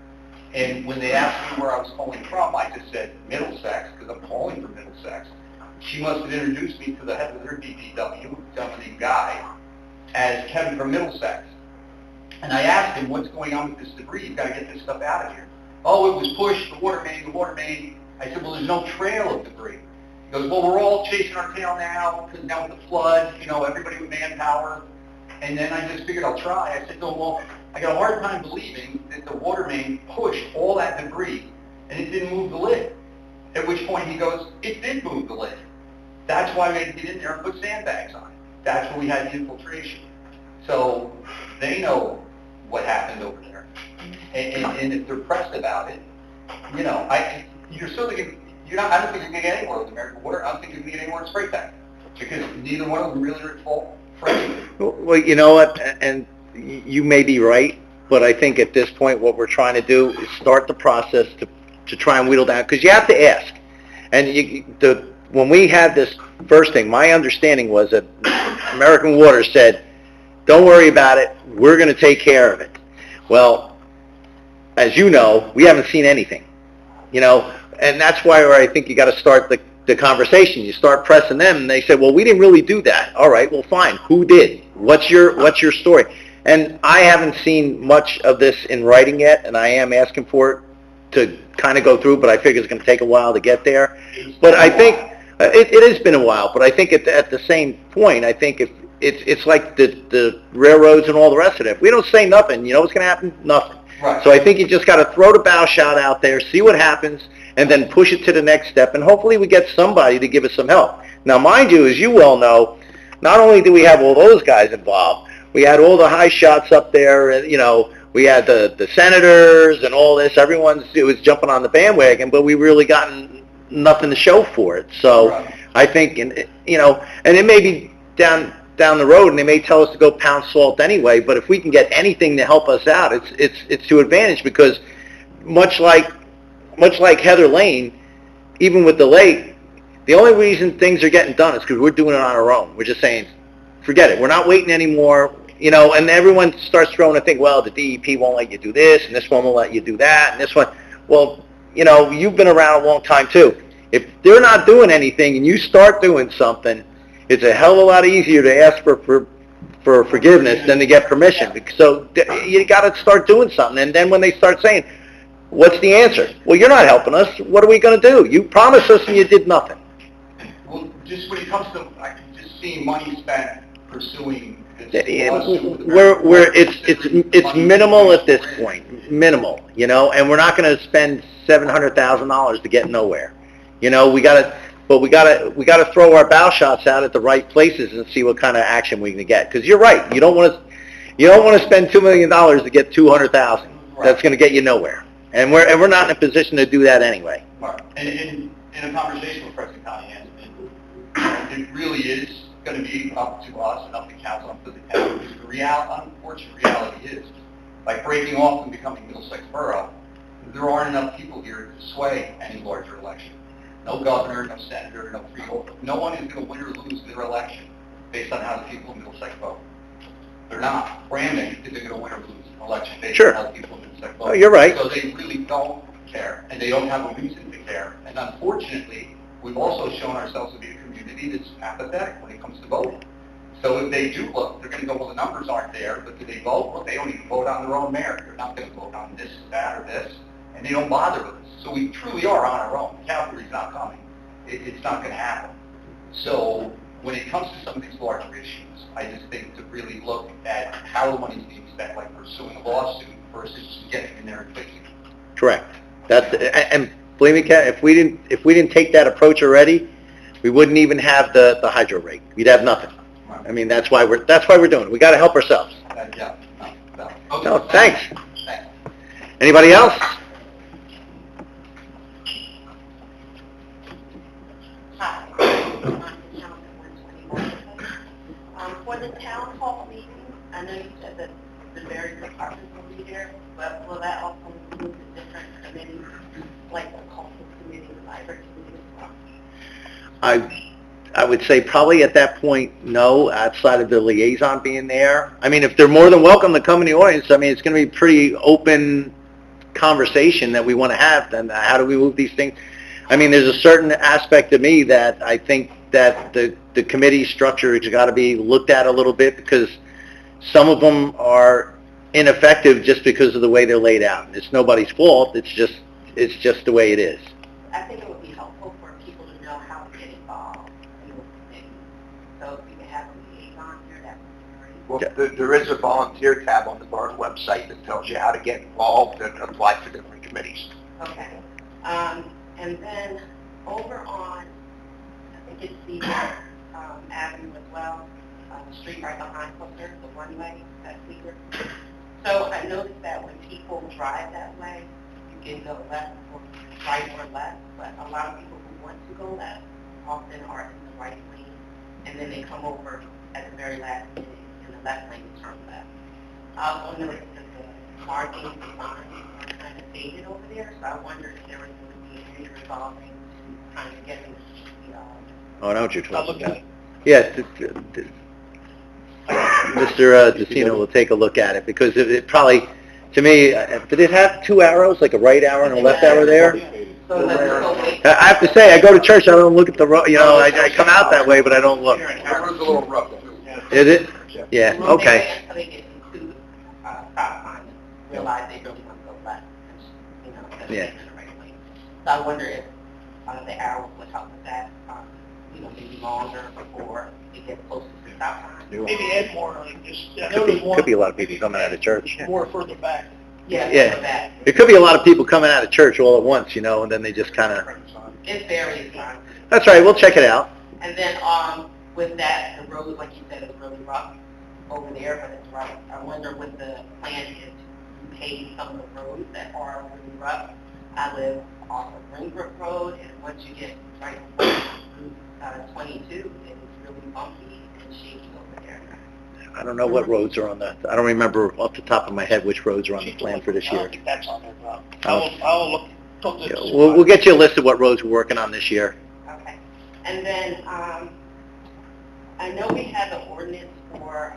Speaker 10: and when they asked me where I was calling from, I just said Middlesex, because I'm calling from Middlesex. She must have introduced me to the head of their DPW, someone named Guy, as Kevin from Middlesex. And I asked him, what's going on with this debris? You've got to get this stuff out of here. Oh, it was pushed, the water main. I said, well, there's no trail of debris. He goes, well, we're all chasing our tail now, because now with the flood, everybody with manpower. And then I just figured I'll try. I said, no, well, I got a hard time believing that the water main pushed all that debris and it didn't move the lid. At which point he goes, it did move the lid. That's why we had to get in there and put sandbags on it. That's where we had the infiltration. So they know what happened over there. And if they're pressed about it, you're still thinking, I don't think you're going to get anywhere with American Water. I don't think you're going to get anywhere with Spray Tech. Because neither one of them really are at fault.
Speaker 2: Well, you know what, and you may be right, but I think at this point what we're trying to do is start the process to try and whittle down, because you have to ask. And when we had this first thing, my understanding was that American Water said, don't worry about it, we're going to take care of it. Well, as you know, we haven't seen anything, and that's why I think you got to start the conversation. You start pressing them, and they say, well, we didn't really do that. All right, well, fine. Who did? What's your story? And I haven't seen much of this in writing yet, and I am asking for it to kind of go through, but I figure it's going to take a while to get there. But I think it has been a while, but I think at the same point, I think if it's like the railroads and all the rest of it. If we don't say nothing, what's going to happen? Nothing.
Speaker 7: Right.
Speaker 2: So I think you just got to throw the bow shot out there, see what happens, and then push it to the next step, and hopefully we get somebody to give us some help. Now, mind you, as you well know, not only do we have all those guys involved, we had all the high shots up there, and, you know, we had the senators and all this. It was jumping on the bandwagon, but we really gotten nothing to show for it. So
Speaker 7: Right.
Speaker 2: I think, and it may be down the road, and they may tell us to go pound salt anyway. But if we can get anything to help us out, it's to advantage, because much like Heather Lane, even with the lake, the only reason things are getting done is because we're doing it on our own. We're just saying, forget it. We're not waiting anymore. You know, and everyone starts throwing a thing, well, the DEP won't let you do this, and this one won't let you do that, and this one. Well, you know, you've been around a long time too. If they're not doing anything and you start doing something, it's a hell of a lot easier to ask for forgiveness than to get permission. So you got to start doing something. And then when they start saying, what's the answer? Well, you're not helping us. What are we going to do? You promised us and you did nothing.
Speaker 10: Well, just when it comes to, I can just see money spent pursuing this lawsuit.
Speaker 2: It's minimal at this point, minimal, you know, and we're not going to spend $700,000 to get nowhere. You know, we got to throw our bow shots out at the right places and see what kind of action we can get. Because you're right, you don't want to spend $2 million to get $200,000. That's going to get you nowhere, and we're not in a position to do that anyway.
Speaker 10: Right. And in a conversation with President Connie, it really is going to be up to us and up to council, up to the town. Because the unfortunate reality is, by breaking off and becoming Middlesex Borough, there aren't enough people here to sway any larger election. No governor, no senator, no freeholder. No one is going to win or lose their election based on how the people of Middlesex vote. They're not. Brandon isn't going to win or lose an election based on how the people of Middlesex vote.
Speaker 2: Oh, you're right.
Speaker 10: So they really don't care, and they don't have a reason to care. And unfortunately, we've also shown ourselves to be a community that's apathetic when it comes to voting. So if they do look, they're going to go, well, the numbers aren't there, but do they vote? Well, they don't even vote on their own mayor. They're not going to vote on this, that, or this, and they don't bother with us. So we truly are on our own. Calvary's not coming. It's not going to happen. So when it comes to some of these larger issues, I just think to really look at how the money's being spent, like pursuing a lawsuit versus just getting in there and fixing it.
Speaker 2: Correct. And believe me, Ken, if we didn't take that approach already, we wouldn't even have the hydro rate. We'd have nothing. I mean, that's why we're doing it. We got to help ourselves.
Speaker 10: Yeah. No. Okay.
Speaker 2: No, thanks.
Speaker 10: Thanks.
Speaker 2: Anybody else?
Speaker 5: Hi, for the town hall meeting, I know you said that the various departments will be there, but will that also include the different committees, like the cultural committee, the library committee as well?
Speaker 2: I would say probably at that point, no, outside of the liaison being there. I mean, if they're more than welcome to come in the audience, I mean, it's going to be pretty open conversation that we want to have. Then how do we move these things? I mean, there's a certain aspect of me that I think that the committee structure has got to be looked at a little bit, because some of them are ineffective just because of the way they're laid out. It's nobody's fault. It's just the way it is.
Speaker 5: I think it would be helpful for people to know how to get involved in those things. So if we could have a liaison here, that would be great.
Speaker 8: Well, there is a volunteer tab on the borough website that tells you how to get involved and apply for different committees.
Speaker 5: Okay. And then over on, I think it's the avenue as well, the street right behind Hooker, the one-way, that's secret. So I noticed that when people drive that way, you can go left or right or left, but a lot of people who want to go left often are in the right lane, and then they come over at the very last minute in the left lane to turn left. I also noticed that the marking signs are kind of faded over there, so I wonder if there was going to be any resolving to kind of getting the
Speaker 2: Oh, I know what you're talking
Speaker 6: I'll
Speaker 2: about. Yeah, Mr. DeCino will take a look at it, because it probably, to me, did it have two arrows, like a right arrow and a left arrow there?
Speaker 5: So let's go wait.
Speaker 2: I have to say, I go to church, I don't look at the road, you know, I come out that way, but I don't look.
Speaker 7: The road's a little rough, too.
Speaker 2: Is it? Yeah, okay.
Speaker 5: Until they get into stop sign and realize they really want to go left, you know, instead of
Speaker 2: Yeah.
Speaker 5: getting in the right lane. So I wonder if the arrows would help with that, you know, maybe longer before it gets closer to stop sign.
Speaker 6: Maybe add more, like just, I know there's one.
Speaker 2: Could be a lot of people coming out of church.
Speaker 6: More further back.
Speaker 2: Yeah. There could be a lot of people coming out of church all at once, you know, and then they just kind of...
Speaker 11: It varies.
Speaker 2: That's right, we'll check it out.
Speaker 11: And then, with that, the road, like you said, is really rough over there, but it's rough. I wonder what the plan is to pave some of the roads that are really rough. I live off of Ringbrook Road, and once you get right on 22, it's really bumpy and shaky over there.
Speaker 2: I don't know what roads are on that. I don't remember off the top of my head which roads are on the plan for this
Speaker 6: I
Speaker 2: year.
Speaker 6: don't think that's on there, Rob. I'll look. Talk to
Speaker 2: Yeah,
Speaker 6: the
Speaker 2: we'll get you a list of what roads we're working on this year.
Speaker 11: Okay. And then, I know we have an ordinance for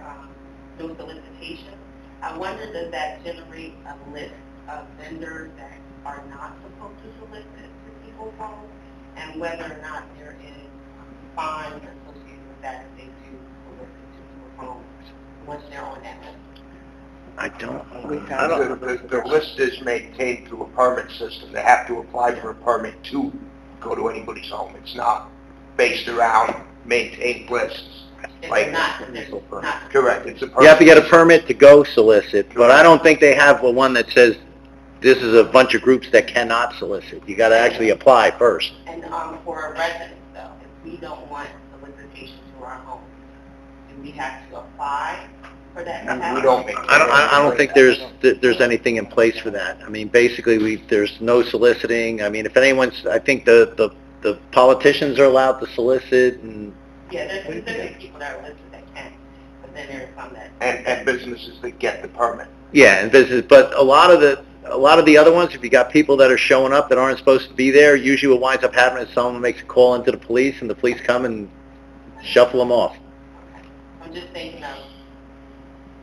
Speaker 11: no solicitation. I wonder, does that generate a list of vendors that are not supposed to solicit to people's homes, and whether or not there is fines associated with that if they do solicit to people's homes once they're on that list?
Speaker 2: I don't.
Speaker 8: The list is maintained through a permit system. They have to apply for a permit to go to anybody's home. It's not based around maintained lists.
Speaker 11: If
Speaker 8: Like,
Speaker 11: they're not,
Speaker 8: correct, it's a permit.
Speaker 2: You have to get a permit to go solicit, but I don't think they have one that says this is a bunch of groups that cannot solicit. You got to actually apply first.
Speaker 11: and for residents though, if we don't want solicitation to our homes, do we have to apply for that? to happen?
Speaker 8: We don't make.
Speaker 2: I don't think there's anything in place for that. I mean, basically, there's no soliciting. I mean, if anyone's, I think the politicians are allowed to solicit, and
Speaker 11: Yeah, there's specific people that are listed that can, but then there's some that...
Speaker 8: And businesses that get the permit.
Speaker 2: yeah, and business. But a lot of the other ones, if you got people that are showing up that aren't supposed to be there, usually what winds up happening is someone makes a call into the police, and the police come and shuffle them off.
Speaker 11: I'm just thinking of,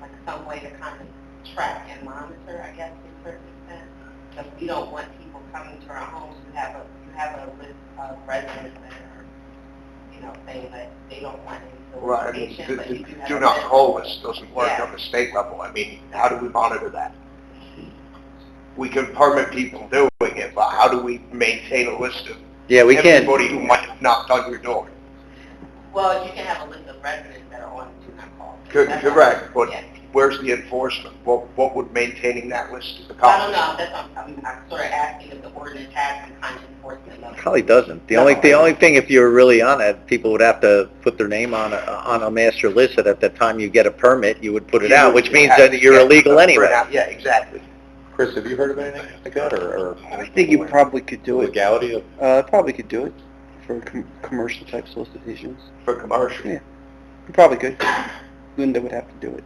Speaker 11: like, some way to kind of track and monitor, I guess, to a certain extent. Because we don't want people coming to our homes. You have a list of residents that are, you know, saying that they don't want any
Speaker 8: Right, I mean,
Speaker 11: solicitation, but you do have
Speaker 8: do
Speaker 11: a
Speaker 8: not
Speaker 11: list.
Speaker 8: call list doesn't work
Speaker 11: Yeah.
Speaker 8: on the state level. I mean, how do we monitor that? We can permit people doing it, but how do we maintain a list of
Speaker 2: Yeah, we can't.
Speaker 8: everybody who might have knocked on your door?
Speaker 11: Well, you can have a list of residents that are on do not call. That's
Speaker 8: Correct,
Speaker 11: all.
Speaker 8: but
Speaker 11: Yeah.
Speaker 8: where's the enforcement? What would maintaining that list
Speaker 11: I don't
Speaker 8: accomplish?
Speaker 11: know, that's what I'm sort of asking if the ordinance has some kind of enforcement of it.
Speaker 2: Probably doesn't. The only thing, if you're really on it, people would have to put their name on a master list, that at the time you get a permit, you would put it out, which means that you're illegal anyway.
Speaker 8: Yeah, exactly.
Speaker 1: Chris, have you heard of anything like that, or
Speaker 12: I think you probably could do it.
Speaker 1: legality of?
Speaker 12: Probably could do it for commercial type solicitations.
Speaker 8: For commercial.
Speaker 12: Yeah. You probably could. Linda would have to do it.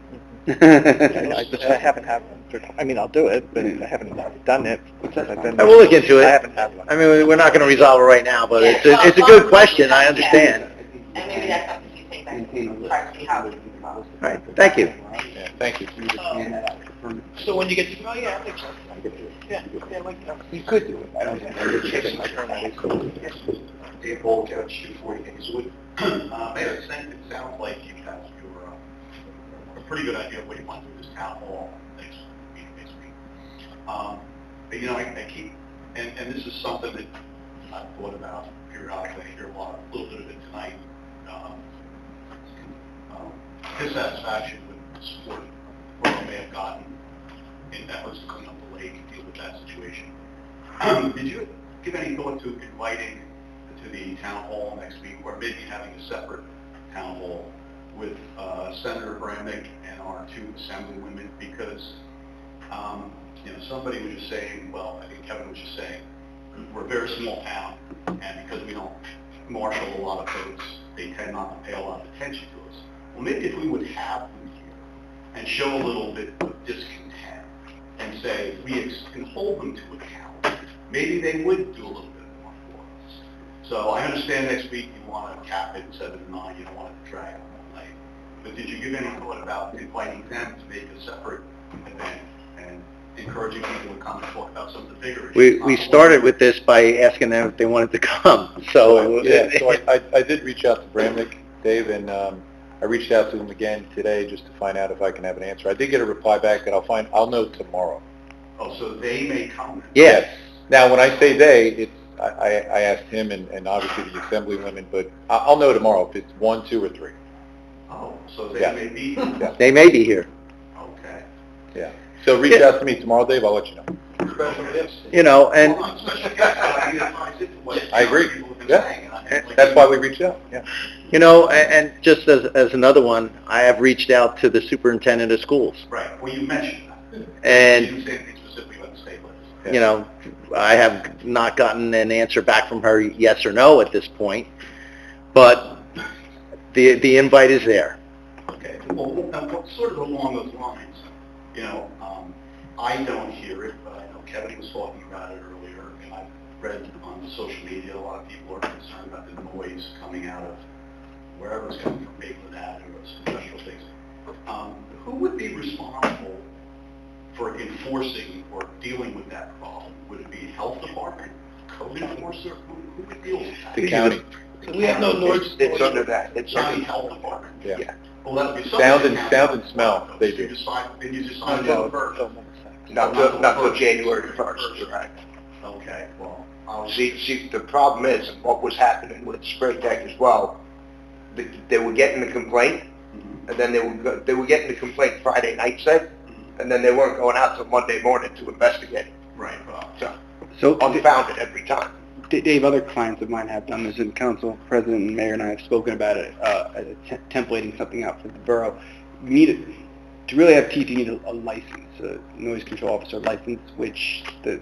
Speaker 3: I haven't had one. I mean, I'll do it, but I haven't done it.
Speaker 2: We'll look into it.
Speaker 3: I haven't had one.
Speaker 2: I mean, we're not going to resolve it right now, but it's a good question, I understand.
Speaker 11: And maybe that's something you take back and try to see how we can resolve.
Speaker 2: All right, thank you.
Speaker 1: Yeah, thank you.
Speaker 6: So when you get to, oh yeah, I think so. Yeah, like,
Speaker 12: You could do it. I don't think.
Speaker 10: Dave Ball, Couch 240 Hazelwood. Mayor, it sounds like you have a pretty good idea of what you want to do this town hall next week. But, you know, I keep, and this is something that I've thought about periodically. I hear a little bit of it tonight. Dissatisfaction with the support Borough may have gotten in efforts to clean up the lake and deal with that situation. Did you give any thought to inviting to the town hall next week, or maybe having a separate town hall with Senator Bramnick and our two assemblywomen? Because, you know, somebody was just saying, well, I think Kevin was just saying, we're a very small town, and because we don't marshal a lot of folks, they tend not to pay a lot of attention to us. Well, maybe if we would have them here and show a little bit of discontent and say, we can hold them to account, maybe they would do a little bit more for us. So I understand next week you want to cap it 7 to 9, you don't want it to drag on all night. But did you give any thought about inviting them to make a separate event and encouraging people to come and talk about some of the bigger issues?
Speaker 2: We started with this by asking them if they wanted to come, so...
Speaker 1: Yeah, so I did reach out to Bramnick, Dave, and I reached out to him again today just to find out if I can have an answer. I did get a reply back that I'll know tomorrow.
Speaker 10: Oh, so they may come.
Speaker 2: Yes.
Speaker 1: Now, when I say they, I asked him and obviously the assemblywomen, but I'll know tomorrow if it's 1, 2, or 3.
Speaker 10: Oh, so they
Speaker 1: Yeah.
Speaker 10: may be.
Speaker 1: Yeah.
Speaker 2: They may be here.
Speaker 10: Okay.
Speaker 1: Yeah. they'll reach out to me tomorrow, Dave, I'll let you know.
Speaker 2: You know, and
Speaker 1: I agree. Yeah. That's why we reached out, yeah.
Speaker 2: you know, and just as another one, I have reached out to the superintendent of schools.
Speaker 10: Right, well, you mentioned that.
Speaker 2: And,
Speaker 10: You didn't say anything specifically about the state legislature.
Speaker 2: you know, I have not gotten an answer back from her, yes or no, at this point, but the invite is there.
Speaker 10: Okay, well, sort of along those lines, you know, I don't hear it, but I know Kevin was talking about it earlier, and I've read on social media, a lot of people are concerned about the noise coming out of wherever it's coming from, Maitland Avenue or some industrial things. Who would be responsible for enforcing or dealing with that problem? Would it be health department, code enforcer? Who would deal with that?
Speaker 1: The county.
Speaker 6: We have no noise.
Speaker 8: It's under that. It's
Speaker 10: County
Speaker 8: under
Speaker 10: health department.
Speaker 1: Yeah.
Speaker 10: Well, that'd be
Speaker 1: Sound and
Speaker 10: something.
Speaker 1: smell, they do.
Speaker 10: Then you decide on first.
Speaker 8: not till January 1st, right?
Speaker 10: Okay, well, I'll
Speaker 8: See, the problem is, what was happening with Spring Tech as well, they were getting the complaint, and then they were getting the complaint Friday night, say, and then they weren't going out till Monday morning to investigate.
Speaker 10: right, well,
Speaker 8: So, unfounded every time.
Speaker 12: Dave, other clients of mine have done this, and Council President and Mayor and I have spoken about it, templating something out for the borough. You need to really have teeth, you need a license, a noise control officer license, which the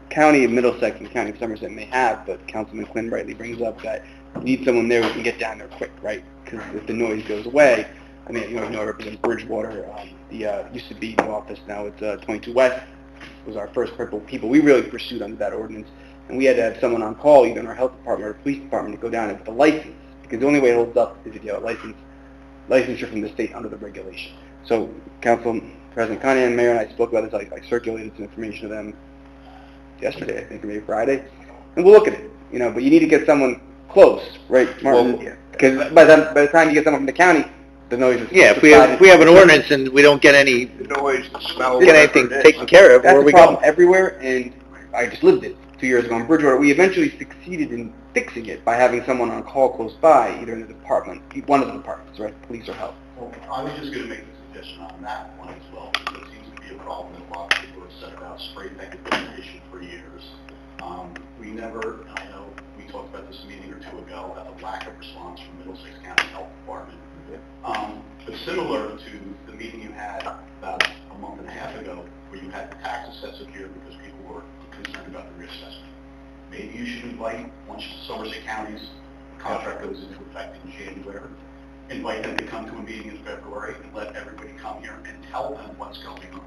Speaker 12: county of Middlesex and the county of Somerset may have, but Councilman Quinn rightly brings up that you need someone there who can get down there quick, right? Because if the noise goes away, I mean, you know, I represent Bridgewater, used to be the office, now it's 22 West, was our first people we really pursued under that ordinance. And we had to have someone on call, either in our health department or police department, to go down and with a license. Because the only way it holds up is if you have a licensure from the state under the regulation. So Council President Conahan, Mayor, and I spoke about this. I circulated some information to them yesterday, I think, or maybe Friday. And we'll look at it, you know, but you need to get someone close, right, Martin? Because by the time you get someone from the county, the noise is...
Speaker 2: Yeah, if we have an ordinance and we don't get any,
Speaker 8: The noise, the smell...
Speaker 2: get anything taken care of,
Speaker 12: That's
Speaker 2: where
Speaker 12: the
Speaker 2: we
Speaker 12: problem
Speaker 2: go?
Speaker 12: everywhere, and I just lived it 2 years ago in Bridgewater. We eventually succeeded in fixing it by having someone on call close by, either in the department, one of the departments, right, police or health.
Speaker 10: well, I was just going to make a suggestion on that one as well, because it seems to be a problem that a lot of people have said about spray paint administration for years. We never, and I know we talked about this a meeting or two ago, about the lack of response from Middlesex County Health Department. But similar to the meeting you had about a month and a half ago, where you had the tax assessor here because people were concerned about the reassessment. Maybe you should invite, once Somerset County's contract goes into effect in January, invite them to come to a meeting in February and let everybody come here and tell them what's going on.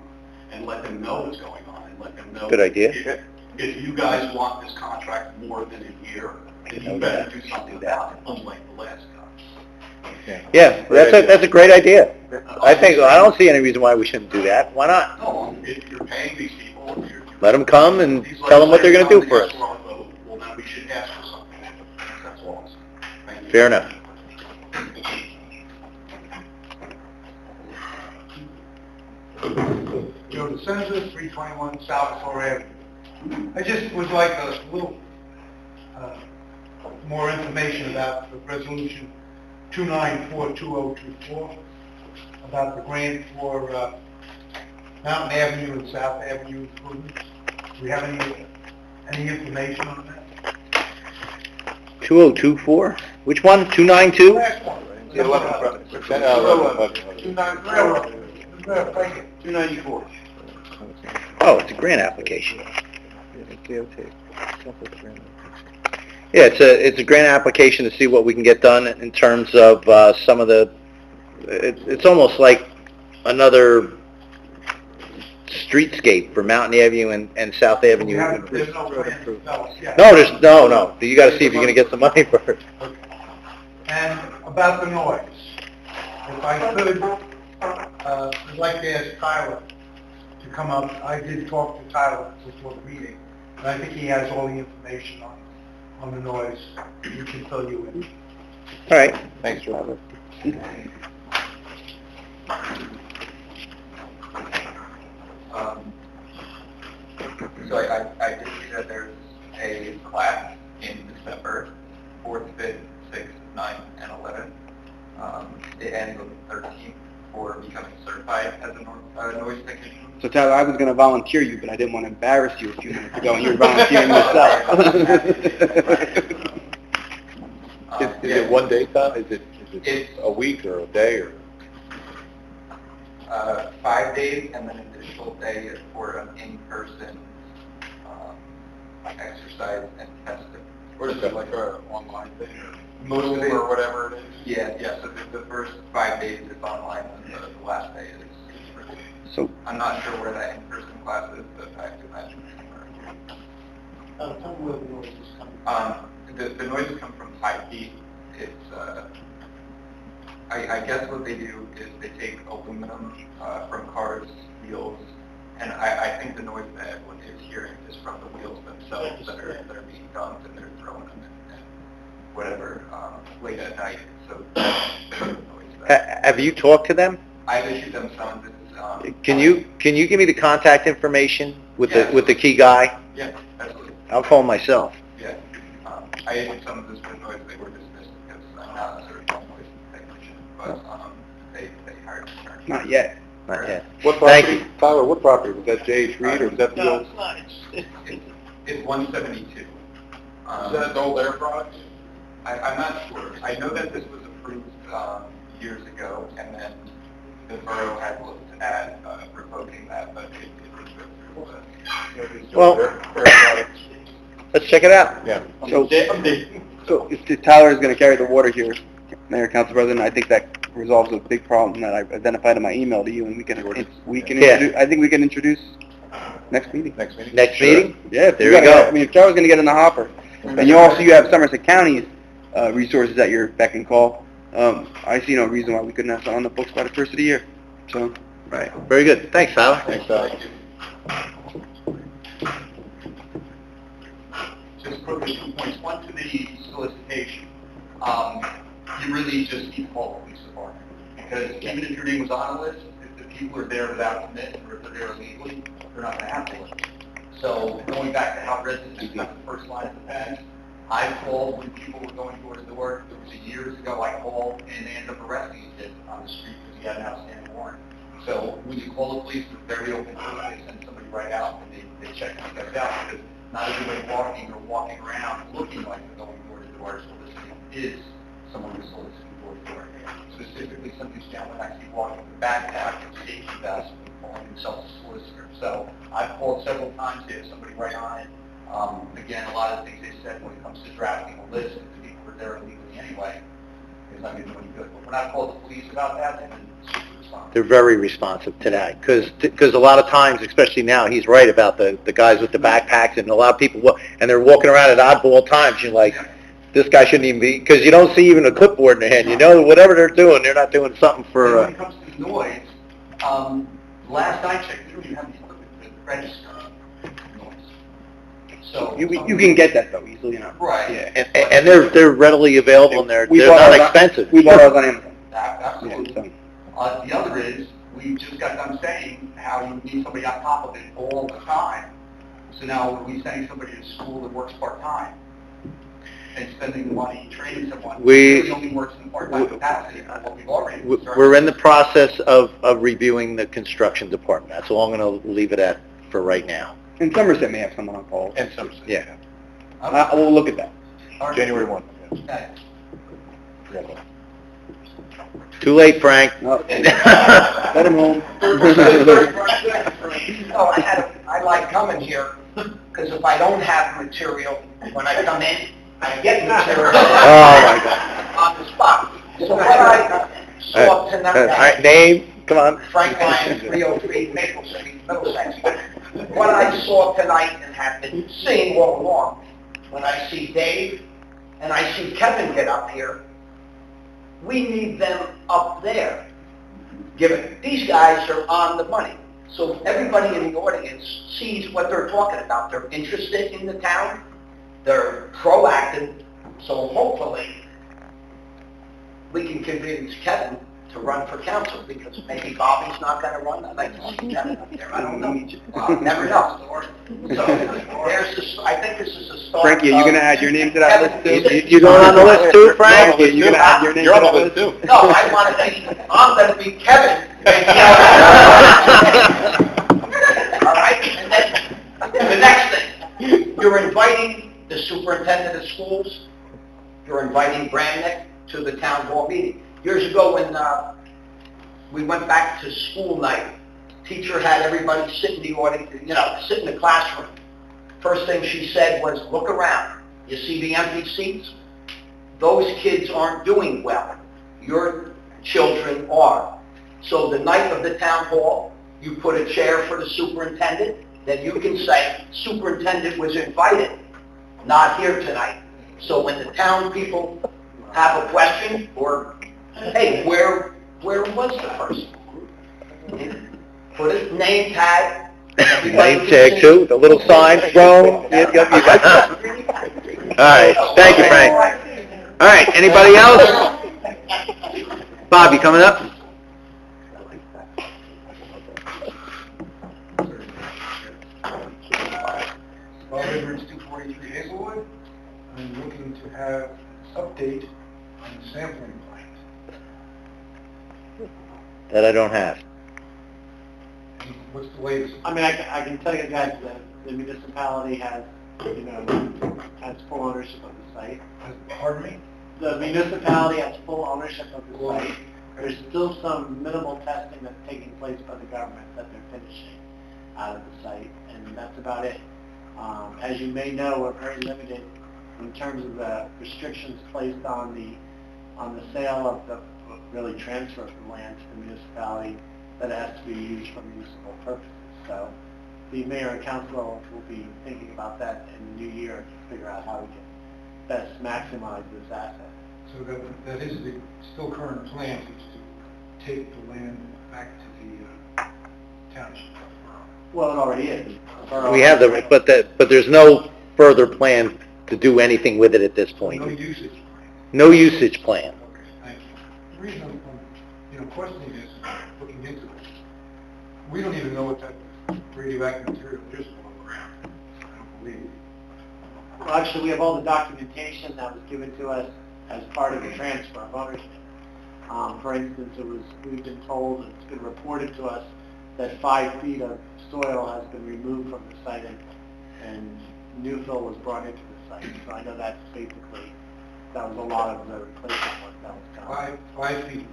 Speaker 10: And let them know what's going on, and let them know...
Speaker 2: Good idea.
Speaker 10: If you guys want this contract more than a year, then you better do something about it, unlike the last guy.
Speaker 2: Yeah, that's a great idea. I don't see any reason why we shouldn't do that. Why not?
Speaker 10: No, if you're paying these people,
Speaker 2: Let them come and tell them what they're going to do for us.
Speaker 10: Well, then we should ask for something. That's all. Thank you.
Speaker 2: Fair enough.
Speaker 7: Joe DeSenza, 321 South Shore Avenue. I just would like a little more information about the resolution 2942024, about the grant for Mountain Avenue and South Avenue improvements. Do we have any information on that?
Speaker 2: 2024? Which one? 292?
Speaker 7: Last one.
Speaker 8: The 11th, brother.
Speaker 7: 294.
Speaker 2: Oh, it's a grant application. Yeah, it's a grant application to see what we can get done in terms of some of the... It's almost like another streetscape for Mountain Avenue and South Avenue.
Speaker 7: There's no plan to develop yet.
Speaker 2: No. You got to see if you're going to get some money for it.
Speaker 7: Okay. And about the noise, if I could, I'd like to ask Tyler to come up. I did talk to Tyler before the meeting, and I think he has all the information on the noise. He can fill you in.
Speaker 2: All right.
Speaker 1: Thanks, Robert.
Speaker 13: So I did see that there's a class in December, 4th, 5th, 6th, 9th, and 11th. It ends on the 13th, for becoming certified as a noise technician.
Speaker 12: So Tyler, I was going to volunteer you, but I didn't want to embarrass you a few minutes ago, and you were volunteering yourself.
Speaker 1: Is it one day, Tom? Is it a week or a day or?
Speaker 13: 5 days and then an additional day for an in-person exercise and testing.
Speaker 7: Or is it like a online thing or
Speaker 13: Most of
Speaker 7: Zoom
Speaker 13: it,
Speaker 7: or whatever it is?
Speaker 13: yeah. So the first 5 days is online, and the last day is virtual.
Speaker 12: So
Speaker 13: I'm not sure where that in-person class is, but I have to imagine.
Speaker 9: Tell me where the noise is coming from.
Speaker 13: The noises come from high heat. It's I guess what they do is they take aluminum from cars' wheels, and I think the noise that everyone is hearing is from the wheels themselves that are being dumped, and they're throwing them in whatever late at night. So that's the noise that
Speaker 2: Have you talked to them?
Speaker 13: I've issued them summonses.
Speaker 2: Can you give me the contact information with
Speaker 13: Yeah.
Speaker 2: the key guy?
Speaker 13: Yeah, absolutely.
Speaker 2: I'll call him myself.
Speaker 13: Yeah. I issued summonses for noise. They were dismissed because I'm not a certified noise technician, but they hired an attorney.
Speaker 12: not yet.
Speaker 2: Not yet.
Speaker 1: What
Speaker 2: Thank
Speaker 1: property?
Speaker 2: you.
Speaker 1: Tyler, what property? Was that J.H. Reed or was that the
Speaker 6: No,
Speaker 1: old?
Speaker 6: it's not.
Speaker 13: It's 172.
Speaker 7: Is that the old air product?
Speaker 13: I'm not sure. I know that this was approved years ago, and then the borough had looked at revoking that, but it didn't go through.
Speaker 2: Well,
Speaker 1: Air product.
Speaker 2: let's check it out.
Speaker 1: Yeah.
Speaker 12: So if Tyler is going to carry the water here, Mayor, Council President, I think that resolves a big problem that I identified in my email to you, and we can
Speaker 2: Yeah.
Speaker 12: introduce, I think we can introduce next meeting.
Speaker 1: Next meeting?
Speaker 2: Next
Speaker 1: Sure.
Speaker 2: meeting?
Speaker 12: Yeah,
Speaker 2: There we go.
Speaker 12: I mean, if Charles going to get in the hopper, and you have Somerset County's resources at your beck and call, I see no reason why we couldn't have something on the books by the first of the year. So,
Speaker 2: Right. Very good. Thanks, Tyler.
Speaker 1: Thanks, Tyler.
Speaker 10: Just quickly, 2 points. One to the solicitation. You really just need to call the police department. Because even if your name was on a list, if the people are there without a permit, or if they're there illegally, they're not going to have the list. So going back to how residents got the first line of defense, I called when people were going door to door. It was years ago, I called and they ended up arresting a kid on the street because he had an outstanding warrant. So when you call the police, they're very open to it. They send somebody right out and they check these guys out because not everybody walking around looking like they're going door to door soliciting is someone who's soliciting door to door. Specifically, some of these gentlemen actually walking with a backpack and safety vest and calling themselves a solicitor. So I've called several times to have somebody write on it. Again, a lot of the things they said when it comes to drafting a list, if the people were there illegally anyway, it's not going to do any good. But when I called the police about that, they've been super responsive.
Speaker 2: They're very responsive to that, because a lot of times, especially now, he's right about the guys with the backpacks, and a lot of people, and they're walking around at oddball times, you're like, this guy shouldn't even be, because you don't see even a clipboard in their hand, you know, whatever they're doing, they're not doing something
Speaker 10: And
Speaker 2: for,
Speaker 10: when it comes to noise, last I checked, they don't even have the equipment to register noise. So
Speaker 12: you can get that though easily enough.
Speaker 10: Right.
Speaker 12: Yeah.
Speaker 2: and they're readily available, and they're
Speaker 12: We
Speaker 2: not
Speaker 12: bought ours on-
Speaker 2: expensive.
Speaker 12: We bought ours on Amazon.
Speaker 10: Absolutely.
Speaker 12: Yeah, so.
Speaker 10: The other is, we just got done saying how you need somebody on top of it all the time. So now are we sending somebody to school that works part-time and spending the money training someone who really only works in part-time capacity, what we've already
Speaker 2: We're in the process of reviewing the construction department. That's all I'm going to leave it at for right now.
Speaker 12: And Somerset may have someone on call.
Speaker 1: And Somerset.
Speaker 2: Yeah.
Speaker 12: We'll look at that.
Speaker 1: January 1.
Speaker 10: Okay.
Speaker 2: Too late, Frank.
Speaker 12: No. Let him home.
Speaker 8: No, I like coming here, because if I don't have material, when I come in, I get material.
Speaker 2: Oh, my God.
Speaker 8: On the spot. So what I saw
Speaker 2: All
Speaker 8: tonight,
Speaker 2: right, name, come on.
Speaker 8: Frank Lyons, 303 Maple Street, Middlesex. What I saw tonight and have been seeing all along, when I see Dave and I see Kevin get up here, we need them up there. Given these guys are on the money. So if everybody in the audience sees what they're talking about, they're interested in the town, they're proactive, so hopefully we can convince Kevin to run for council, because maybe Bobby's not gonna run, I'd like to see Kevin up there, I don't know. Never know. So, there's this, I think this is a start.
Speaker 12: Frankie, are you gonna add your name to that list too?
Speaker 2: You going on the list too, Frank?
Speaker 12: Frankie, are you gonna add your name to that list too?
Speaker 8: No, I wanna be, I'm gonna be Kevin. All right, and then, the next thing, you're inviting the superintendent of schools, you're inviting Bramnick to the town hall meeting. Years ago when we went back to school night, teacher had everybody sit in the audience, sit in the classroom. First thing she said was, look around. You see the empty seats? Those kids aren't doing well. Your children are. So the night of the town hall, you put a chair for the superintendent, then you can say, superintendent was invited, not here tonight. So when the town people have a question, or, hey, where was the person? Put a name tag.
Speaker 2: Name tag too, the little sign thrown. All right, thank you, Frank. All right, anybody else? Bob, you coming up?
Speaker 10: Bob Edwards, 243 Hazelwood. I'm looking to have an update on the sampling plant.
Speaker 2: That I don't have.
Speaker 10: And what's the latest?
Speaker 9: I mean, I can tell you guys that the municipality has, has full ownership of the site.
Speaker 10: Pardon me?
Speaker 9: The municipality has full ownership of the site. There's still some minimal testing that's taking place by the government that they're finishing out of the site, and that's about it. As you may know, we're very limited in terms of the restrictions placed on the sale of the, really transfer of the land to the municipality, that it has to be used for municipal purposes. So the mayor and council will be thinking about that in the new year to figure out how we can best maximize this asset.
Speaker 10: So that is the still current plan, is to take the land back to the township.
Speaker 9: Well, it already is.
Speaker 2: We have but there's no further plan to do anything with it at this point.
Speaker 10: No usage plan.
Speaker 2: No usage plan.
Speaker 10: Okay, thank you. The reason I'm questioning this, looking into this, we don't even know what that radioactive material is on the ground. I don't believe it.
Speaker 9: Well, actually, we have all the documentation that was given to us as part of the transfer of ownership. For instance, we've been told, it's been reported to us that 5 feet of soil has been removed from the site and new fill was brought into the site. So I know that's basically, that was a lot of the replacement work that was done.
Speaker 10: 5 feet.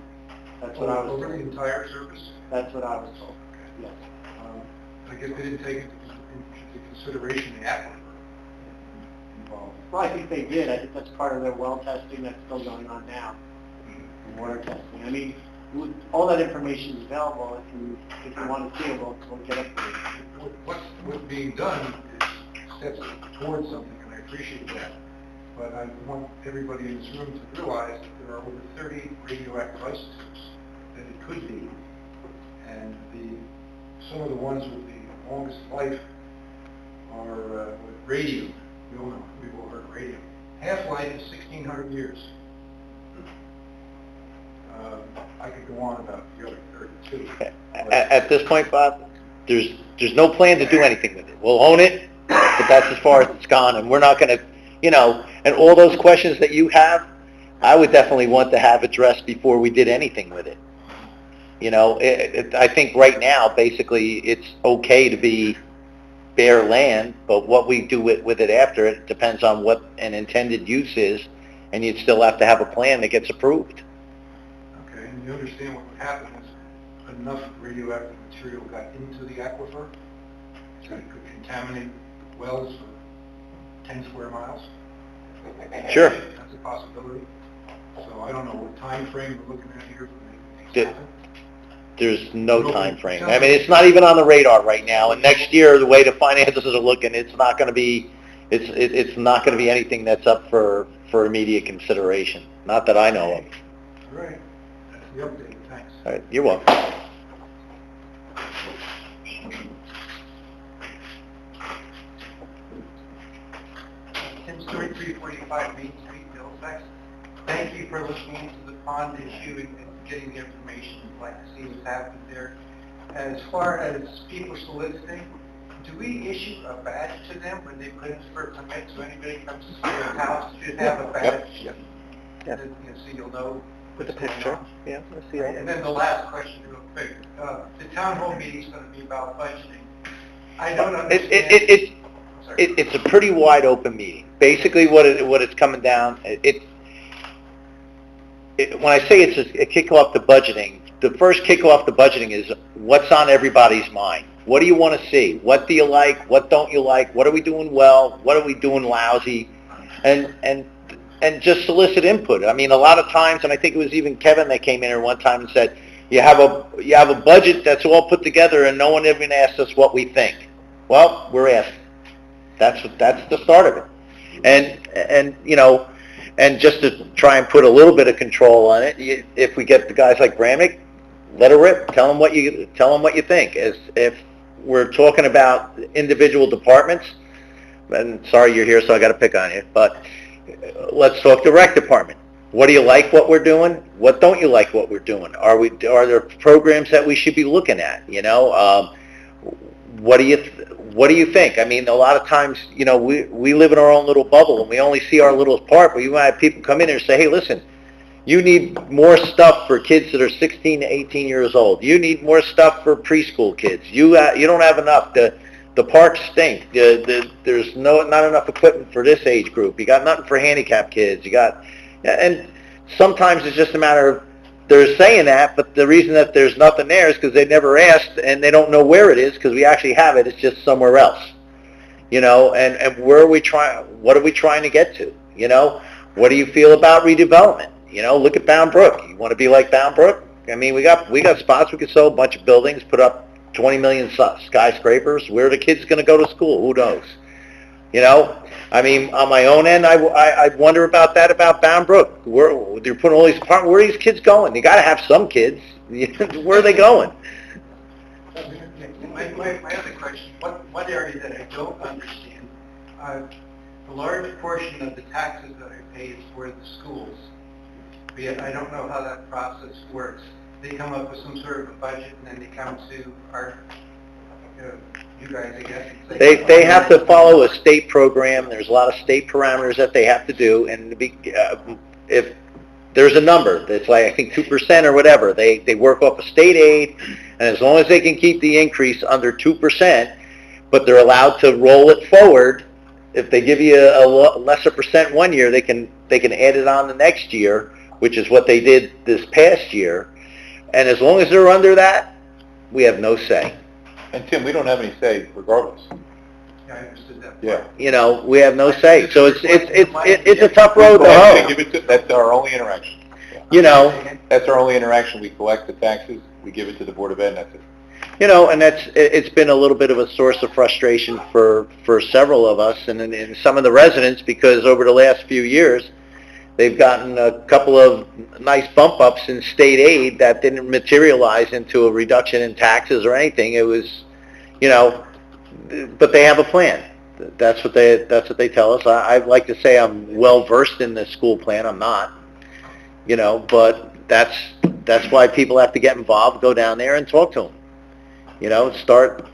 Speaker 9: That's what I was
Speaker 10: over
Speaker 9: told.
Speaker 10: the entire surface?
Speaker 9: That's what I was told, yes.
Speaker 10: I guess they didn't take into consideration the aquifer involved.
Speaker 9: Well, I think they did. I think that's part of their well testing that's still going on now, and water testing. I mean, all that information is available. If you want to see it, we'll get it for you.
Speaker 10: What's being done is steps towards something, and I appreciate that. But I want everybody in this room to realize that there are over 30 radioactive isotopes that it could be. And some of the ones with the longest life are with radium. We've all heard of radium. Half-life is 1,600 years. I could go on about the other 32.
Speaker 2: At this point, Bob, there's no plan to do anything with it. We'll own it, but that's as far as it's gone, and we're not going to, and all those questions that you have, I would definitely want to have addressed before we did anything with it. I think right now, basically, it's okay to be bare land, but what we do with it after, it depends on what an intended use is, and you'd still have to have a plan that gets approved.
Speaker 10: Okay, and you understand what would happen is enough radioactive material got into the aquifer that it could contaminate wells for 10 square miles?
Speaker 2: Sure.
Speaker 10: That's a possibility. So I don't know what time frame we're looking at here for making things happen.
Speaker 2: There's no time frame. I mean, it's not even on the radar right now. And next year, the way the finances are looking, it's not going to be anything that's up for immediate consideration. Not that I know of.
Speaker 10: All right. That's the update. Thanks.
Speaker 2: All right. You're welcome.
Speaker 14: Tim Stewart, 345 Main Street, Middlesex. Thank you for looking into the pond issue and
Speaker 9: getting the information, like to see what's happening there. As far as people soliciting, do we issue a badge to them when they put in for a permit, so anybody comes to see their house should have a badge?
Speaker 1: Yep.
Speaker 3: Yep.
Speaker 9: So you'll know
Speaker 3: With the
Speaker 9: what's going
Speaker 3: picture,
Speaker 9: on.
Speaker 3: yeah, let's see all
Speaker 9: And then the last question, real quick. The town hall meeting's going to be about budgeting. I don't understand.
Speaker 2: It's a pretty wide open meeting. Basically, what it's coming down, when I say it's a kickoff to budgeting, the first kickoff to budgeting is what's on everybody's mind. What do you want to see? What do you like? What don't you like? What are we doing well? What are we doing lousy? And just solicit input. I mean, a lot of times, and I think it was even Kevin that came in here one time and said, you have a budget that's all put together, and no one even asked us what we think. Well, we're asking. That's the start of it. And you know, and just to try and put a little bit of control on it, if we get the guys like Bramick, let her rip. Tell them what you think. As if we're talking about individual departments, and sorry you're here, so I got to pick on you, but let's talk the rec department. What do you like what we're doing? What don't you like what we're doing? Are there programs that we should be looking at? You know, what do you think? I mean, a lot of times, you know, we live in our own little bubble and we only see our little part, but you might have people come in here and say, hey, listen, you need more stuff for kids that are 16 to 18 years old. You need more stuff for preschool kids. You don't have enough. The parks stink. There's not enough equipment for this age group. You got nothing for handicapped kids. And sometimes it's just a matter of they're saying that, but the reason that there's nothing there is because they never asked and they don't know where it is because we actually have it. It's just somewhere else. You know, and where are we trying? What are we trying to get to? You know, what do you feel about redevelopment? You know, look at Bound Brook. You want to be like Bound Brook? I mean, we got spots we could sell a bunch of buildings, put up 20 million skyscrapers. Where are the kids going to go to school? Who knows? You know, I mean, on my own end, I wonder about that about Bound Brook. They're putting all these apartments. Where are these kids going? You got to have some kids. Where are they going?
Speaker 9: My other question, one area that I don't understand, a large portion of the taxes that I pay is for the schools. I don't know how that process works. They come up with some sort of a budget and then they come to our, you guys, I guess.
Speaker 2: They have to follow a state program. There's a lot of state parameters that they have to do, and if there's a number that's like, I think 2% or whatever, they work off of state aid, and as long as they can keep the increase under 2%, but they're allowed to roll it forward. If they give you a lesser percent one year, they can add it on the next year, which is what they did this past year. And as long as they're under that, we have no say.
Speaker 1: And Tim, we don't have any say regardless.
Speaker 9: Yeah, I understood that.
Speaker 1: Yeah.
Speaker 2: You know, we have no say. So it's a tough road to hoe.
Speaker 1: That's our only interaction. Yeah.
Speaker 2: You know,
Speaker 1: that's our only interaction. We collect the taxes, we give it to the Board of Ed, and that's it.
Speaker 2: You know, and it's been a little bit of a source of frustration for several of us and some of the residents, because over the last few years, they've gotten a couple of nice bump ups in state aid that didn't materialize into a reduction in taxes or anything. It was, you know, but they have a plan. That's what they tell us. I'd like to say I'm well versed in the school plan. I'm not, you know, but that's why people have to get involved, go down there and talk to them. You know, start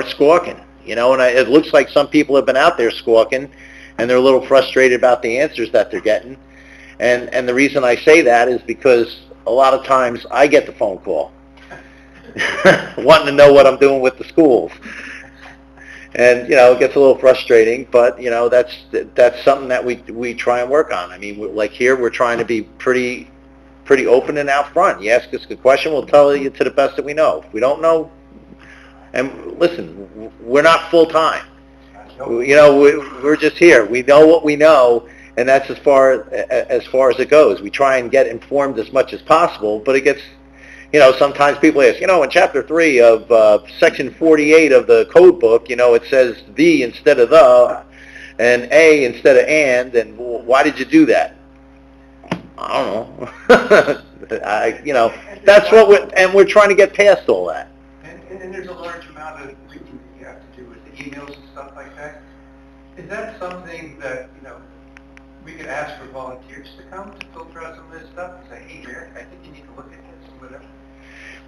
Speaker 2: squawking. You know, and it looks like some people have been out there squawking, and they're a little frustrated about the answers that they're getting. And the reason I say that is because a lot of times I get the phone call wanting to know what I'm doing with the schools. And, you know, it gets a little frustrating, but, you know, that's something that we try and work on. I mean, like here, we're trying to be pretty open and out front. You ask us a question, we'll tell you to the best that we know. If we don't know, and listen, we're not full-time. You know, we're just here. We know what we know, and that's as far as it goes. We try and get informed as much as possible, but it gets, you know, sometimes people ask, you know, in Chapter 3 of Section 48 of the code book, you know, it says the instead of the, and a instead of and why did you do that? I don't know. You know, that's what we're trying to get past all that.
Speaker 9: And there's a large amount of reading that you have to do with the emails and stuff like that. Is that something that, you know,
Speaker 13: we could ask for volunteers to come to filter out some of this stuff and say, hey, Mayor, I think you need to look at this and whatever.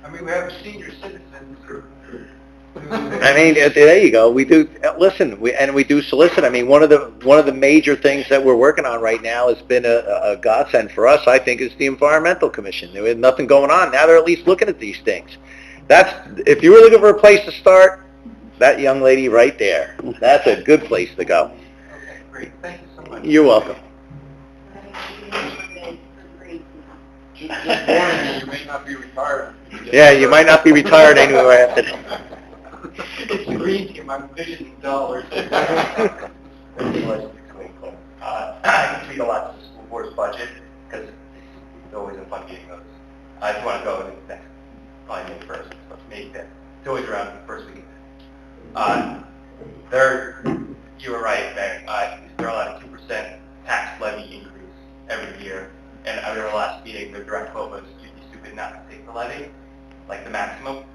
Speaker 13: I mean, we have senior citizens who...
Speaker 2: I mean, there you go. We do, listen, we do solicit. I mean, one of the major things that we're working on right now has been a godsend for us, I think, is the Environmental Commission. There was nothing going on. Now they're at least looking at these things. If you were looking for a place to start, that young lady right there, that's a good place to go.
Speaker 13: Okay, great. Thank you so much.
Speaker 2: You're welcome.
Speaker 7: Just warning, you may not be retired.
Speaker 2: Yeah, you might not be retired anywhere after that.
Speaker 13: It's the green team. I'm vision dollars.
Speaker 15: I contribute a lot to the school board's budget because it's always a fun meeting those. I just want to go and next, probably May 1st, but May 5th. It's always around the first week. You were right, Mayor. They're allowed a 2% tax levy increase every year. And I remember last meeting, the direct quote was, you'd be stupid not to take the levy, like the maximum,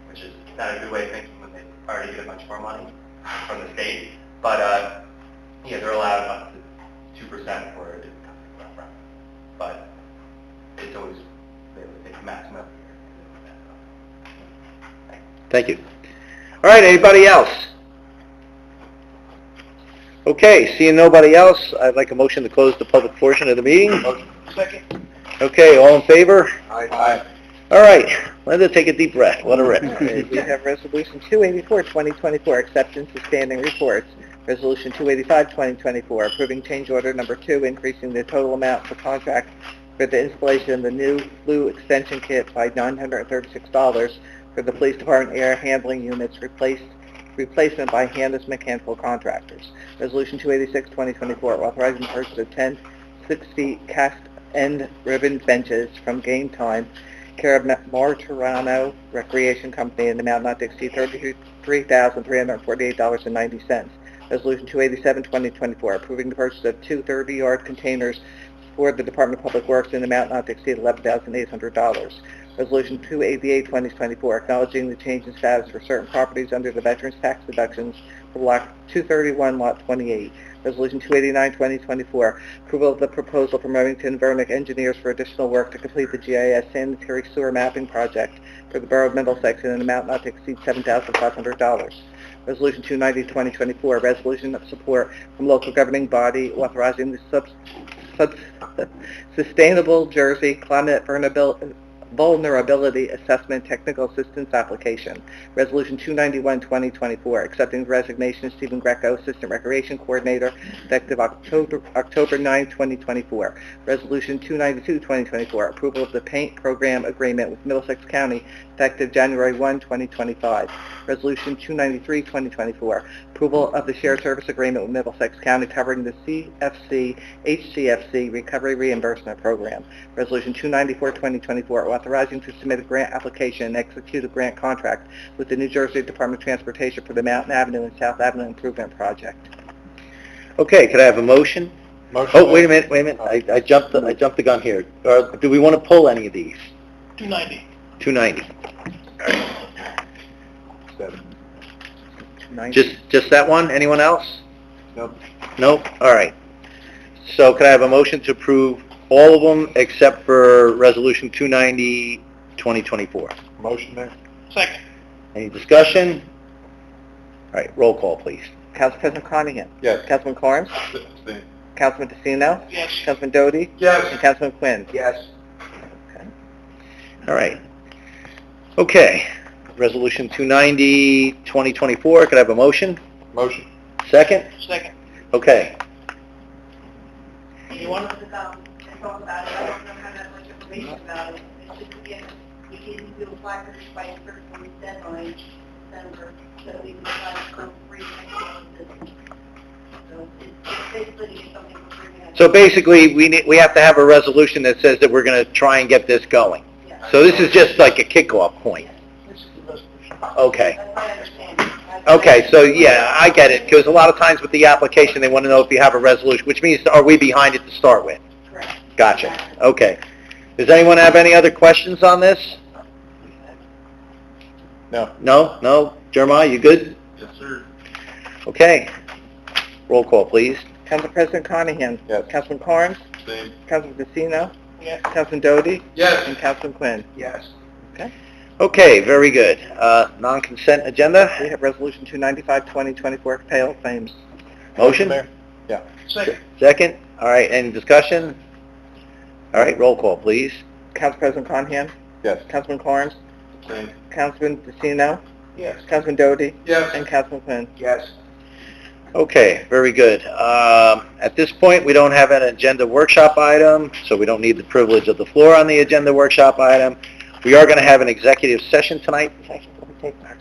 Speaker 15: which is not a good way of thinking when they already get a bunch more money from the state. But, yeah, they're allowed up to 2% for it. But it's always, they would take the maximum every year.
Speaker 2: Thank you. All right, anybody else? Okay, seeing nobody else, I'd like a motion to close the public portion of the meeting.
Speaker 6: Second.
Speaker 2: Okay, all in favor?
Speaker 7: Aye.
Speaker 2: All right, Linda, take a deep breath. Let her rip.
Speaker 3: We have Resolution 284, 2024, acceptance of standing reports. Resolution 285, 2024, approving change order number 2, increasing the total amount for contract for the installation of the new flu extension kit by $936 for the Police Department air handling units, replacement by Hannes Mechanical Contractors. Resolution 286, 2024, authorizing the purchase of 10 6-feet cast-end ribbon benches from Game Time, care of Martirano Recreation Company, in the amount not to exceed $33,348.90. Resolution 287, 2024, approving the purchase of 2 30-yard containers for the Department of Public Works in the amount not to exceed $11,800. Resolution 288, 2024, acknowledging the change in status for certain properties under the Veterans Tax Deductions for Block 231, Lot 28. Resolution 289, 2024, approval of the proposal from Remington Vernick Engineers for additional work to complete the GIS sanitary sewer mapping project for the Borough of Middlesex in an amount not to exceed $7,500. Resolution 290, 2024, resolution of support from local governing body authorizing the Sustainable Jersey Climate Vulnerability Assessment Technical Assistance Application. Resolution 291, 2024, accepting the resignation of Stephen Greco, Assistant Recreation Coordinator, effective October 9, 2024. Resolution 292, 2024, approval of the paint program agreement with Middlesex County, effective January 1, 2025. Resolution 293, 2024, approval of the shared service agreement with Middlesex County covering the CFC-HCFC Recovery Reimbursement Program. Resolution 294, 2024, authorizing to submit a grant application and execute a grant contract with the New Jersey Department of Transportation for the Mountain Avenue and South Avenue Improvement Project.
Speaker 2: Okay, could I have a motion?
Speaker 7: Motion.
Speaker 2: Oh, wait a minute. I jumped the gun here. Do we want to pull any of these?
Speaker 6: 290.
Speaker 2: 290.
Speaker 3: Nine-
Speaker 2: Just that one? Anyone else?
Speaker 7: Nope.
Speaker 2: Nope? All right. So could I have a motion to approve all of them except for Resolution 290, 2024?
Speaker 7: Motion, Mayor?
Speaker 6: Second.
Speaker 2: Any discussion? All right, roll call, please.
Speaker 3: Council President Conaghan.
Speaker 7: Yes.
Speaker 3: Councilman Carnes.
Speaker 7: Abstain.
Speaker 3: Councilman DeCino.
Speaker 6: Yes.
Speaker 3: Councilman Doty.
Speaker 7: Yes.
Speaker 3: And Councilman Quinn.
Speaker 8: Yes.
Speaker 3: Okay.
Speaker 2: All right. Okay. Resolution 290, 2024. Could I have a motion?
Speaker 7: Motion.
Speaker 2: Second?
Speaker 6: Second.
Speaker 2: Okay.
Speaker 6: You want?
Speaker 5: To talk about it, I don't know how that much information about it. It's just, again, we can do a plaque by a certain deadline, December, so we can apply for free mechanisms. So it's basically to get something for free.
Speaker 2: So basically, we have to have a resolution that says that we're going to try and get this going.
Speaker 5: Yeah.
Speaker 2: So this is just like a kickoff point.
Speaker 6: This is the resolution.
Speaker 2: Okay.
Speaker 5: That's what I understand.
Speaker 2: Okay, so yeah, I get it, because a lot of times with the application, they want to know if you have a resolution, which means, are we behind it to start with?
Speaker 5: Correct.
Speaker 2: Gotcha. Okay. Does anyone have any other questions on this?
Speaker 7: No.
Speaker 2: No? No? Jeremiah, you good?
Speaker 7: Yes, sir.
Speaker 2: Okay. Roll call, please.
Speaker 3: Council President Carnahan.
Speaker 1: Yes.
Speaker 3: Councilman Carnes.
Speaker 4: Same.
Speaker 3: Councilman Decino.
Speaker 6: Yes.
Speaker 3: Councilman Doty.
Speaker 7: Yes.
Speaker 3: And Councilman Quinn.
Speaker 8: Yes.
Speaker 2: Okay, very good. Non-consent agenda?
Speaker 3: We have Resolution 295, 2024, to pay all claims.
Speaker 2: Motion?
Speaker 1: Mayor? Yeah.
Speaker 7: Second.
Speaker 2: Second? All right, any discussion? All right, roll call, please.
Speaker 3: Council President Carnahan.
Speaker 1: Yes.
Speaker 3: Councilman Carnes.
Speaker 4: Same.
Speaker 3: Councilman Decino.
Speaker 7: Yes.
Speaker 3: Councilman Doty.
Speaker 7: Yes.
Speaker 3: And Councilman Quinn.
Speaker 8: Yes.
Speaker 2: Okay, very good. At this point, we don't have an agenda workshop item, so we don't need the privilege of the floor on the agenda workshop item. We are going to have an executive session tonight.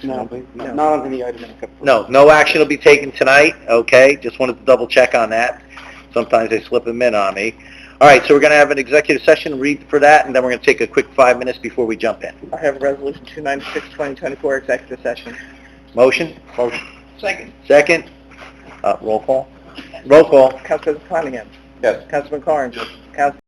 Speaker 12: No, not on any item except for...
Speaker 2: No action will be taken tonight, okay? Just wanted to double check on that. Sometimes they slip them in on me. All right, so we're going to have an executive session, read for that, and then we're going to take a quick 5 minutes before we jump in.
Speaker 3: I have Resolution 296, 2024, executive session.
Speaker 2: Motion?
Speaker 6: Second.
Speaker 2: Second? Roll call? Roll call.
Speaker 3: Council President Carnahan.
Speaker 1: Yes.
Speaker 3: Councilman Carnes.
Speaker 4: Yes.
Speaker 3: Councilman